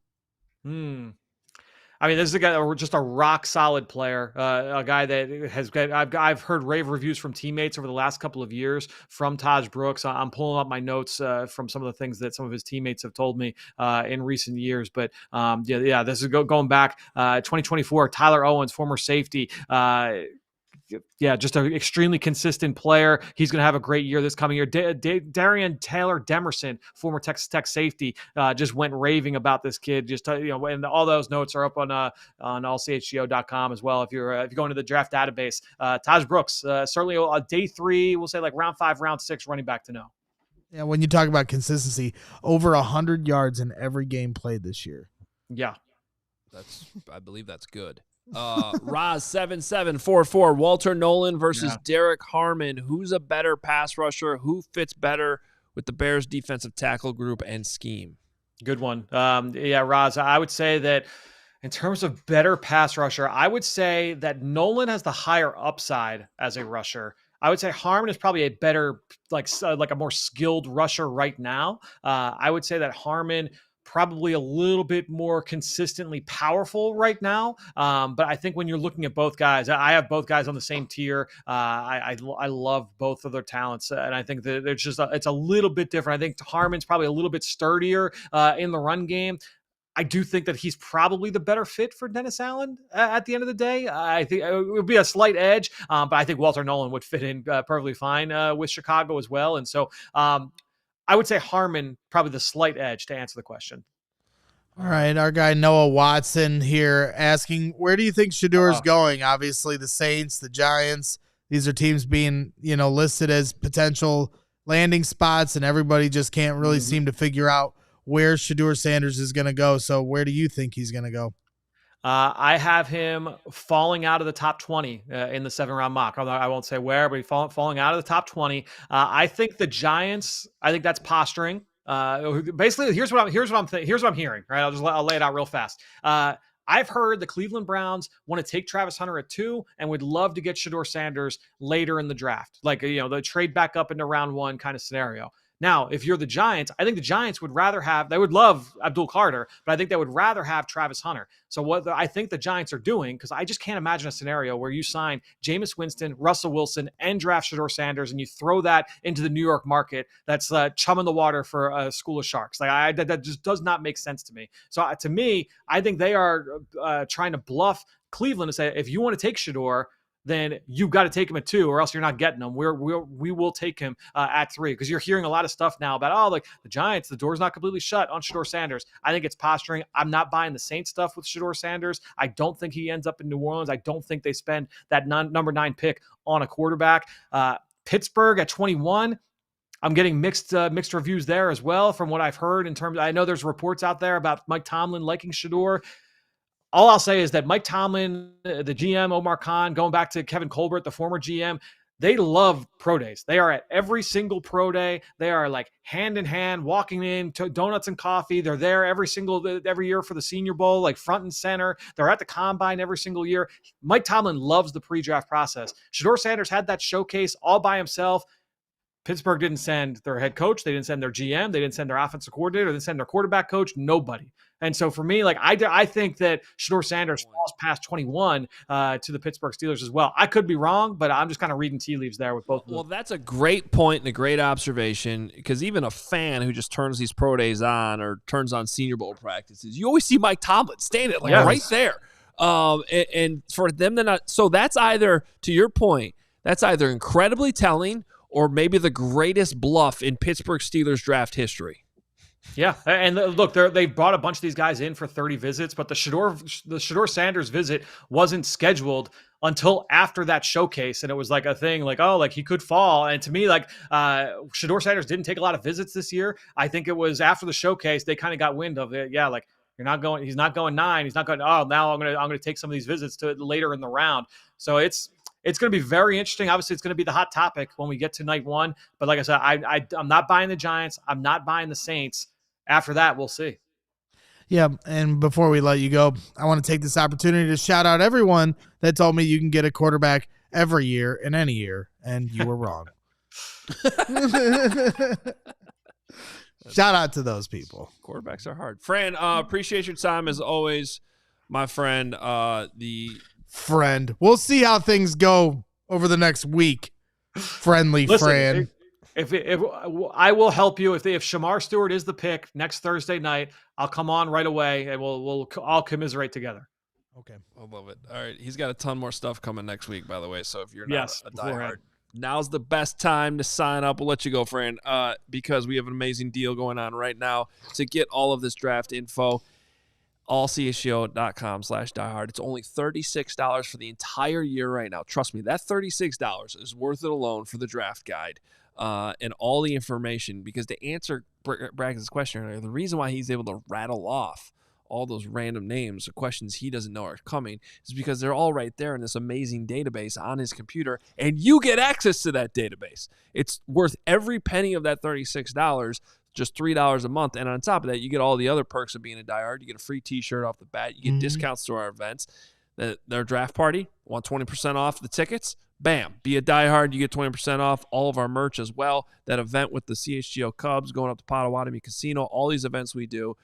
I mean, this is a guy, just a rock solid player, a guy that has got, I've heard rave reviews from teammates over the last couple of years from Taj Brooks. I'm pulling up my notes from some of the things that some of his teammates have told me in recent years. But yeah, this is going back 2024. Tyler Owens, former safety. Yeah, just an extremely consistent player. He's going to have a great year this coming year. Darian Taylor Demerson, former Texas Tech safety, just went raving about this kid. Just and all those notes are up on ALLCITY.com as well. If you're going to the draft database, Taj Brooks, certainly a day 3, we'll say like round 5, round 6 running back to know. Yeah, when you talk about consistency, over 100 yards in every game played this year. Yeah, I believe that's good. Roz7744, Walter Nolan versus Derek Harmon. Who's a better pass rusher? Who fits better with the Bears defensive tackle group and scheme? Good one. Roz, I would say that in terms of better pass rusher, I would say that Nolan has the higher upside as a rusher. I would say Harmon is probably a better, like a more skilled rusher right now. I would say that Harmon probably a little bit more consistently powerful right now. But I think when you're looking at both guys, I have both guys on the same tier. I love both of their talents. And I think that it's a little bit different. I think Harmon's probably a little bit sturdier in the run game. I do think that he's probably the better fit for Dennis Allen at the end of the day. I think it would be a slight edge, but I think Walter Nolan would fit in perfectly fine with Chicago as well. And so I would say Harmon probably the slight edge to answer the question. All right, our guy Noah Watson here asking, where do you think Shadour's going? Obviously, the Saints, the Giants, these are teams being listed as potential landing spots, and everybody just can't really seem to figure out where Shedeur Sanders is going to go. So where do you think he's going to go? I have him falling out of the top 20 in the 7-round mock. I won't say where, but he's falling out of the top 20. I think the Giants, I think that's posturing. Basically, here's what I'm hearing. Right, I'll lay it out real fast. I've heard the Cleveland Browns want to take Travis Hunter at 2 and would love to get Shedeur Sanders later in the draft, like the trade back up into round 1 kind of scenario. Now, if you're the Giants, I think the Giants would love Abdul Carter, but I think they would rather have Travis Hunter. So what I think the Giants are doing, because I just can't imagine a scenario where you sign Jameis Winston, Russell Wilson, and draft Shedeur Sanders, and you throw that into the New York market that's chum in the water for a school of sharks. Like that just does not make sense to me. So to me, I think they are trying to bluff Cleveland to say, if you want to take Shedeur, then you've got to take him at 2 or else you're not getting him. We will take him at 3, because you're hearing a lot of stuff now about, like the Giants, the door's not completely shut on Shedeur Sanders. I think it's posturing. I'm not buying the Saints stuff with Shedeur Sanders. I don't think he ends up in New Orleans. I don't think they spend that number 9 pick on a quarterback. Pittsburgh at 21. I'm getting mixed reviews there as well from what I've heard in terms. I know there's reports out there about Mike Tomlin liking Shedeur. All I'll say is that Mike Tomlin, the GM, Omar Khan, going back to Kevin Colbert, the former GM, they love pro days. They are at every single pro day. They are like hand in hand, walking in to donuts and coffee. They're there every year for the Senior Bowl, like front and center. They're at the combine every single year. Mike Tomlin loves the pre-draft process. Shedeur Sanders had that showcase all by himself. Pittsburgh didn't send their head coach. They didn't send their GM. They didn't send their offensive coordinator. They didn't send their quarterback coach. Nobody. And so for me, like I think that Shedeur Sanders falls past 21 to the Pittsburgh Steelers as well. I could be wrong, but I'm just kind of reading tea leaves there with both of them. Well, that's a great point and a great observation, because even a fan who just turns these pro days on or turns on Senior Bowl practices, you always see Mike Tomlin standing right there. And for them to not – so that's either, to your point, that's either incredibly telling or maybe the greatest bluff in Pittsburgh Steelers draft history. Yeah, and look, they brought a bunch of these guys in for 30 visits, but the Shedeur Sanders visit wasn't scheduled until after that showcase, and it was like a thing, like, oh, like he could fall. And to me, like Shedeur Sanders didn't take a lot of visits this year. I think it was after the showcase they kind of got wind of it. Yeah, like he's not going 9. He's not going. Oh, now I'm gonna take some of these visits to later in the round. So it's going to be very interesting. Obviously, it's going to be the hot topic when we get to night 1. But like I said, I'm not buying the Giants. I'm not buying the Saints. After that, we'll see. Yeah, and before we let you go, I want to take this opportunity to shout out everyone that told me you can get a quarterback every year in any year, and you were wrong. Shout out to those people. Quarterbacks are hard. Fran, appreciate your time as always, my friend. We'll see how things go over the next week. Listen, Fran. If I will help you if Shamar Stewart is the pick next Thursday night, I'll come on right away and we'll all commiserate together. Okay, I love it. All right, he's got a ton more stuff coming next week, by the way. So if you're not a diehard, now's the best time to sign up. We'll let you go, Fran, because we have an amazing deal going on right now to get all of this draft info. ALLCITY.com/diehard. It's only $36 for the entire year right now. Trust me, that $36 is worth it alone for the draft guide. And all the information, because to answer Braxton's question earlier, the reason why he's able to rattle off all those random names, the questions he doesn't know are coming, is because they're all right there in this amazing database on his computer, and you get access to that database. It's worth every penny of that $36, just $3 a month. And on top of that, you get all the other perks of being a diehard. You get a free t-shirt off the bat. You get discounts to our events. Their draft party, want 20% off the tickets? Bam. Be a diehard. You get 20% off all of our merch as well. That event with the CHGO Cubs going up to Potawatomi Casino, all these events we do.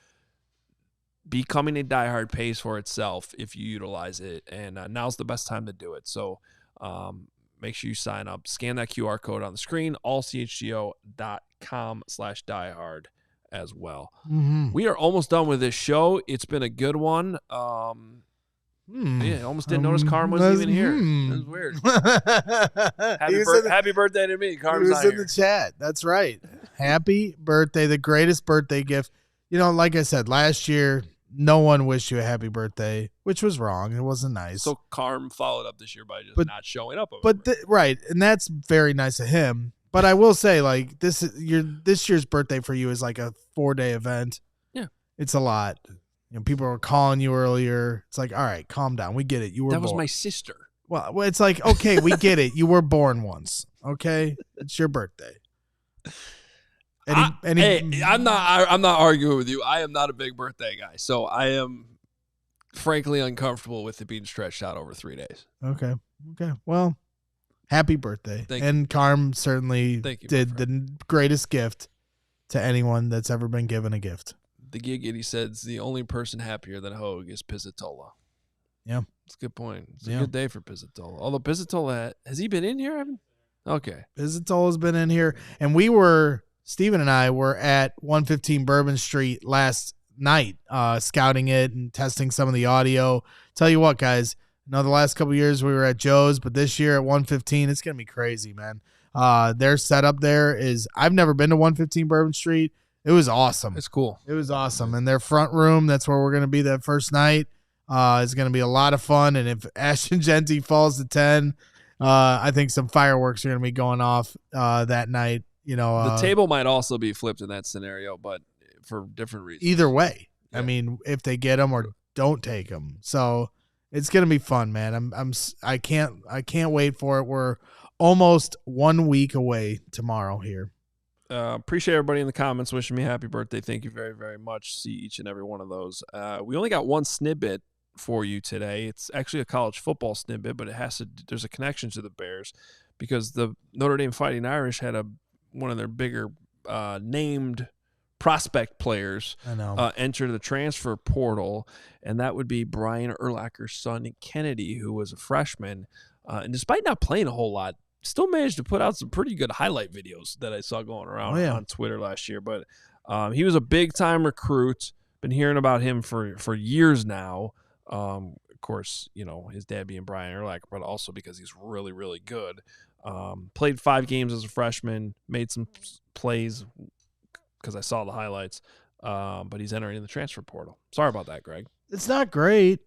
Becoming a diehard pays for itself if you utilize it. And now's the best time to do it. So make sure you sign up. Scan that QR code on the screen, allchgo.com/diehard as well. We are almost done with this show. It's been a good one. Yeah, almost didn't notice Carm wasn't even here. It was weird. Happy birthday to me. Carm's he was in the chat. That's right. Happy birthday, the greatest birthday gift. You know, like I said, last year, no one wished you a happy birthday, which was wrong. It wasn't nice. So Carm followed up this year by just not showing up. Right, and that's very nice of him. But I will say, like, this year's birthday for you is like a 4-day event. Yeah. It's a lot. You know, people were calling you earlier. It's like, all right, calm down. We get it. You were That born. was my sister. Well, it's like, okay, we get it. You were born once. Okay? It's your birthday. I'm not arguing with you. I am not a big birthday guy. So I am frankly uncomfortable with it being stretched out over 3 days. Okay. Well, happy birthday. Thank and Carm certainly did the greatest gift to anyone that's ever been given a gift. The Giggity says the only person happier than Hogue is Pizzatola. Yeah. That's a good point. It's a good day for Pizzatola. Although Pizzatola, has he been in here, Evan? Okay. Pizzatola's been in here. And Steven and I were at 115 Bourbon Street last night scouting it and testing some of the audio. Tell you what, guys, the last couple of years we were at Joe's, but this year at 115, it's going to be crazy, man. Their setup there is, I've never been to 115 Bourbon Street. It was awesome. It's cool. It was awesome. And their front room, that's where we're going to be that first night, is going to be a lot of fun. And if Ashton Genty falls to 10, I think some fireworks are going to be going off that night. You know, the table might also be flipped in that scenario, but for different reasons. Either way, yeah. I mean, if they get them or don't take them, so it's gonna be fun, man. I can't wait for it. We're almost 1 week away tomorrow here. Appreciate everybody in the comments wishing me happy birthday. Thank you very, very much. See each and every one of those. We only got one snippet for you today. It's actually a college football snippet, but there's a connection to the Bears because the Notre Dame Fighting Irish had one of their bigger named prospect players enter the transfer portal, and that would be Brian Urlacher's son, Kennedy, who was a freshman. And despite not playing a whole lot, still managed to put out some pretty good highlight videos that I saw going around on Twitter last year. But he was a big-time recruit. Been hearing about him for years now. Of course, you know, his dad being Brian Urlacher, but also because he's really, really good. Played 5 games as a freshman, made some plays because I saw the highlights, but he's entering the transfer portal. Sorry about that, Greg. It's not great.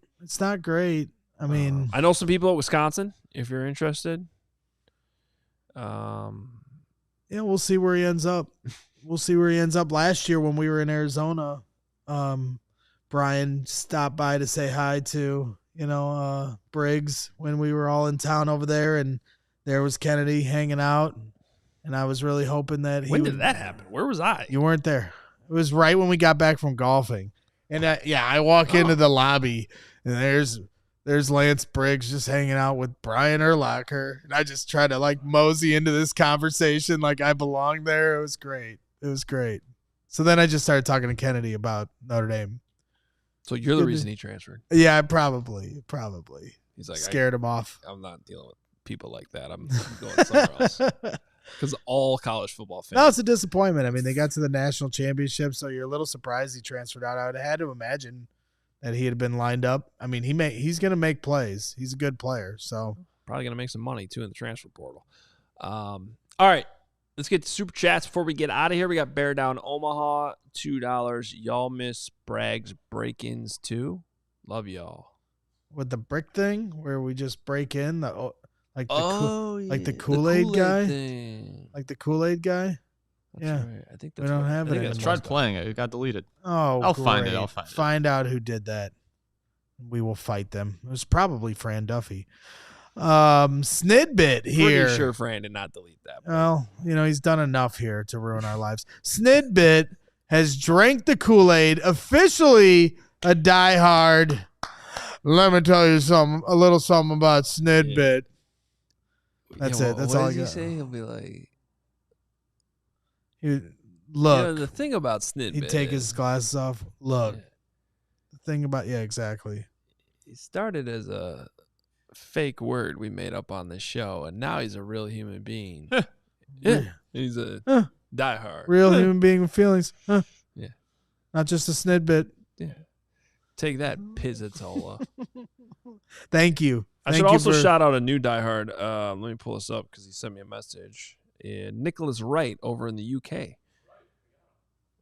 I mean, I know some people at Wisconsin, if you're interested. Yeah, we'll see where he ends up. Last year when we were in Arizona, Brian stopped by to say hi to, Briggs when we were all in town over there, and there was Kennedy hanging out, and I was really hoping that When did that happen? Where was I? You weren't there. It was right when we got back from golfing. And I walk into the lobby, and there's Lance Briggs just hanging out with Brian Urlacher, and I just try to mosey into this conversation like I belong there. It was great. So then I just started talking to Kennedy about Notre Dame. So you're the reason he transferred? Yeah, probably. He's like, scared him off. I'm not dealing with people like that. I'm going somewhere else. Because all college football fans. No, it's a disappointment. I mean, they got to the national championship, so you're a little surprised he transferred out. I would have had to imagine that he had been lined up. I mean, he's going to make plays. He's a good player, so probably going to make some money too in the transfer portal. All right, let's get to super chats before we get out of here. We got Bear Down Omaha, $2. Y'all miss Bragg's break-ins too. Love y'all. With the brick thing where we just break in the Kool-Aid Kool-Aid guy thing. Like the Kool-Aid guy? Yeah. Right. I think We that's don't what, have I it think anymore. that's Tried what's playing it. It got deleted. Oh, I'll find it. great. I'll find it. Find out who did that. We will fight them. It was probably Fran Duffy. Snidbit here. Pretty sure Fran did not delete that. Well, he's done enough here to ruin our lives. Snidbit has drank the Kool-Aid, officially a diehard. Let me tell you a little something about Snidbit. That's it. That's all I got. What does he say? He'll be like, look. the thing about Snidbit. He'd take his glasses off. Look. Yeah. The thing about, exactly. He started as a fake word we made up on this show, and now he's a real human being. Yeah. He's a diehard. Real human being with feelings. Huh. Yeah. Not just a Snidbit. Yeah. Take that, Pizzatola. Thank you. I should also shout out a new diehard. Let me pull this up because he sent me a message. Nicholas Wright over in the UK.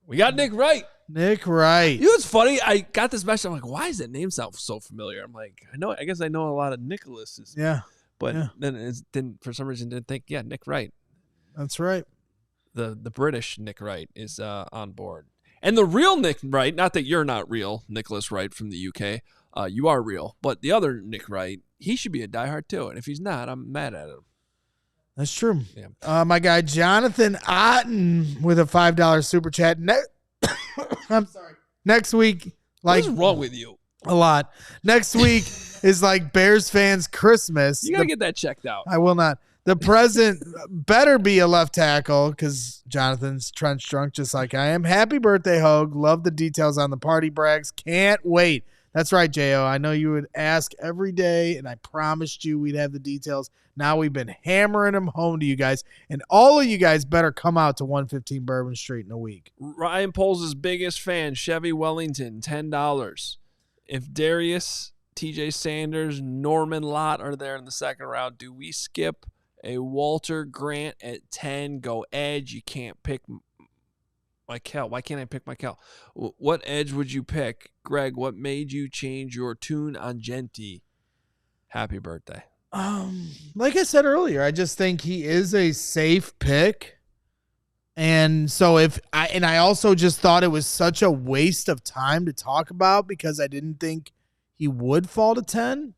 We got Nick Wright. Nick Wright. You know what's funny? I got this message. I'm like, why does that name sound so familiar? I'm like, I guess I know a lot of Nicholases. Yeah. But yeah. then for some reason didn't think, Nick Wright. That's right. The British Nick Wright is on board. And the real Nick Wright, not that you're not real, Nicholas Wright from the UK. You are real. But the other Nick Wright, he should be a diehard too. And if he's not, I'm mad at him. That's true. Yeah. My guy Jonathan Otten with a $5 super chat. I'm sorry. Next week, What is wrong with you? A lot. Next week is like Bears fans' Christmas. You gotta get that checked out. I will not. The present better be a left tackle because Jonathan's trench drunk just like I am. Happy birthday, Hogue. Love the details on the party brags. Can't wait. That's right, J.O. I know you would ask every day, and I promised you we'd have the details. Now we've been hammering them home to you guys, and all of you guys better come out to 115 Bourbon Street in a week. Ryan Poles' biggest fan, Chevy Wellington, $10. If Darius, TJ Sanders, Norman Lott are there in the second round, do we skip a Walter Grant at 10? Go edge. You can't pick Michael. Why can't I pick Michael? What edge would you pick? Greg, what made you change your tune on Genti? Happy birthday. Like I said earlier, I just think he is a safe pick. And so I also just thought it was such a waste of time to talk about because I didn't think he would fall to 10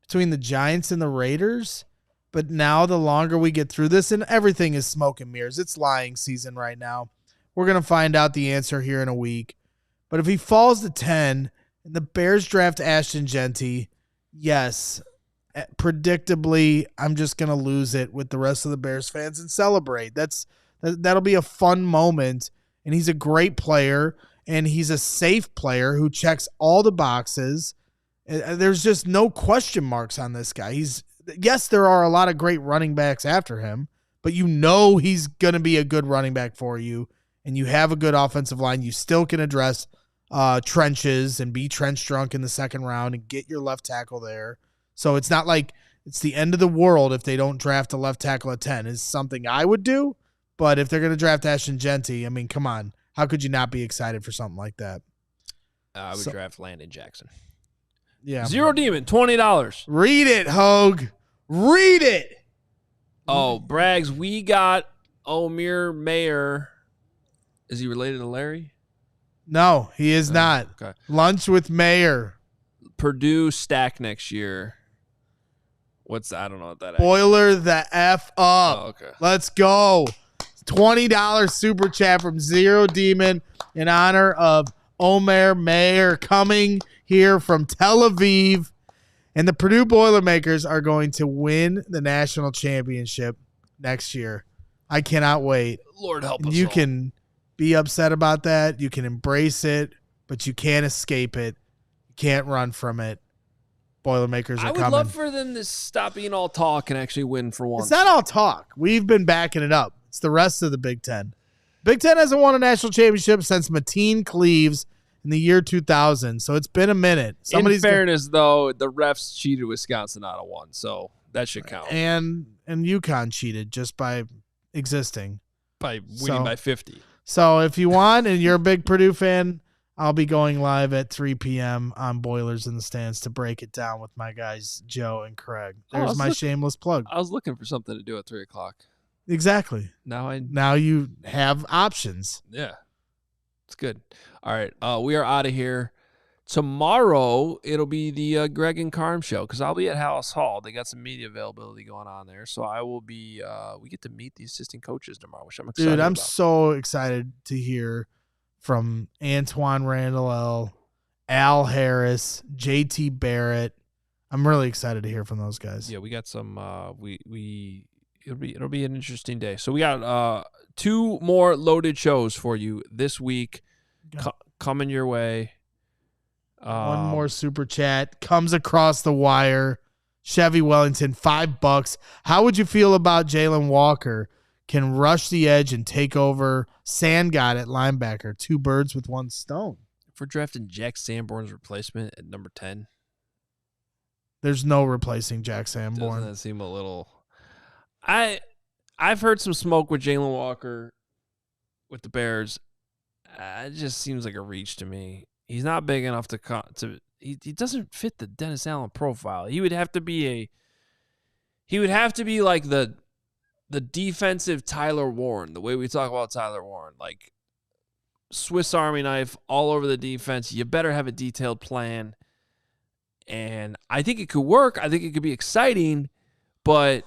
between the Giants and the Raiders. But now the longer we get through this, and everything is smoke and mirrors. It's lying season right now. We're going to find out the answer here in a week. But if he falls to 10 and the Bears draft Ashton Genti, yes, predictably, I'm just going to lose it with the rest of the Bears fans and celebrate. That'll be a fun moment. And he's a great player, and he's a safe player who checks all the boxes. There's just no question marks on this guy. Yes, there are a lot of great running backs after him, but he's going to be a good running back for you, and you have a good offensive line. You still can address trenches and be trench drunk in the second round and get your left tackle there. So it's not like it's the end of the world if they don't draft a left tackle at 10. It's something I would do, but if they're going to draft Ashton Genti, I mean, come on. How could you not be excited for something like that? I would draft Landon Jackson. Yeah. Zero Demon, $20. Read it, Hogue. Read it. Oh, Braggs, we got Omer Mayer. Is he related to Larry? No, he is not. Okay. Lunch with Mayer. Purdue stack next year. I don't know what that is. Boiler the F up. Oh, okay. Let's go. $20 super chat from Zero Demon in honor of Omer Mayer coming here from Tel Aviv. And the Purdue Boilermakers are going to win the national championship next year. I cannot wait. Lord help us. You all. can be upset about that. You can embrace it, but you can't escape it. You can't run from it. Boilermakers are coming. I would love for them to stop being all talk and actually win for once. It's not all talk. We've been backing it up. It's the rest of the Big Ten. Big Ten hasn't won a national championship since Mateen Cleaves in the year 2000, so it's been a minute. In fairness, though, the refs cheated Wisconsin out of one, so that should count. And UConn cheated just by existing. By winning by 50. So if you want and you're a big Purdue fan, I'll be going live at 3 p.m. on Boilers in the Stands to break it down with my guys, Joe and Craig. There's my shameless plug. I was looking for something to do at 3 o'clock. Exactly. Now you have options. Yeah. It's good. All right. We are out of here. Tomorrow, it'll be the Greg and Carm show because I'll be at House Hall. They got some media availability going on there. So I will be, we get to meet the assistant coaches tomorrow, which I'm excited Dude, I'm about. so excited to hear from Antoine Randall, Al Harris, JT Barrett. I'm really excited to hear from those guys. Yeah, we got some, it'll be an interesting day. So we got 2 more loaded shows for you this week coming your way. One more super chat comes across the wire. Chevy Wellington, $5. How would you feel about Jalen Walker? Can rush the edge and take over Sandgott at linebacker. 2 birds with 1 stone. If we're drafting Jack Sanborn's replacement at number 10, there's no replacing Jack Sanborn. Doesn't that seem a little? I've heard some smoke with Jalen Walker with the Bears. It just seems like a reach to me. He's not big enough he doesn't fit the Dennis Allen profile. He would have to be like the defensive Tyler Warren, the way we talk about Tyler Warren, like Swiss Army knife all over the defense. You better have a detailed plan. And I think it could work. I think it could be exciting, but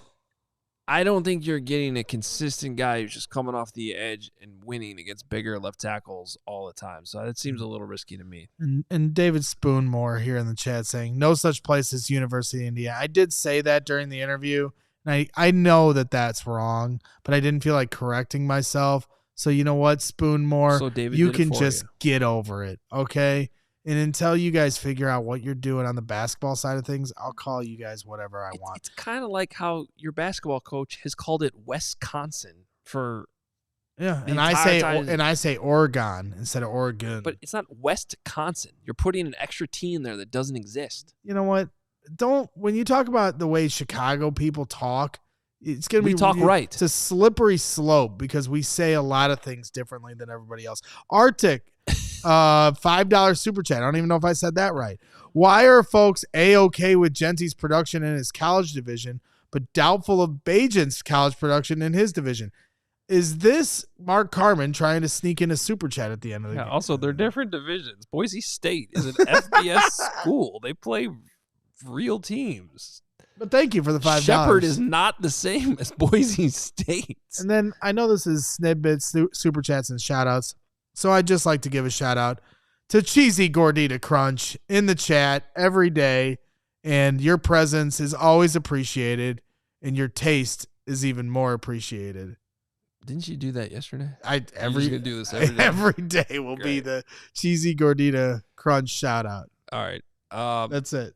I don't think you're getting a consistent guy who's just coming off the edge and winning against bigger left tackles all the time. So that seems a little risky to me. And David Spoonmore here in the chat saying, no such place as University of Indiana. I did say that during the interview, and I know that that's wrong, but I didn't feel like correcting myself. So you know what, Spoonmore? So David, you can just get over it, okay? And until you guys figure out what you're doing on the basketball side of things, I'll call you guys whatever I want. It's kind of like how your basketball coach has called it Wisconsin for and I say Oregon instead of Oregon. But it's not Wisconsin. You're putting an extra T in there that doesn't exist. You know what? When you talk about the way Chicago people talk, it's going to be talk right. It's a slippery slope because we say a lot of things differently than everybody else. Arctic, $5 super chat. I don't even know if I said that right. Why are folks A-okay with Genty's production in his college division, but doubtful of Bajan's college production in his division? Is this Mark Carman trying to sneak in a super chat at the end of the game? Also, they're different divisions. Boise State is an FBS school. They play real teams. But thank you for the $5. Shepherd is not the same as Boise State. And then I know this is snippets, super chats, and shout outs. So I'd just like to give a shout out to Cheesy Gordita Crunch in the chat every day. And your presence is always appreciated, and your taste is even more appreciated. Didn't you do that yesterday? You're gonna do this every day. Every day will be the Cheesy Gordita Crunch shout out. All right. That's it.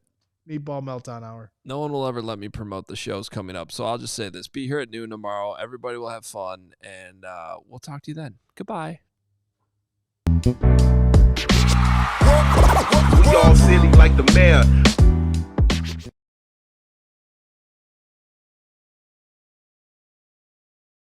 Meatball Meltdown Hour. No one will ever let me promote the shows coming up, so I'll just say this. Be here at noon tomorrow. Everybody will have fun, and we'll talk to you then. Goodbye. We all silly like the mayor.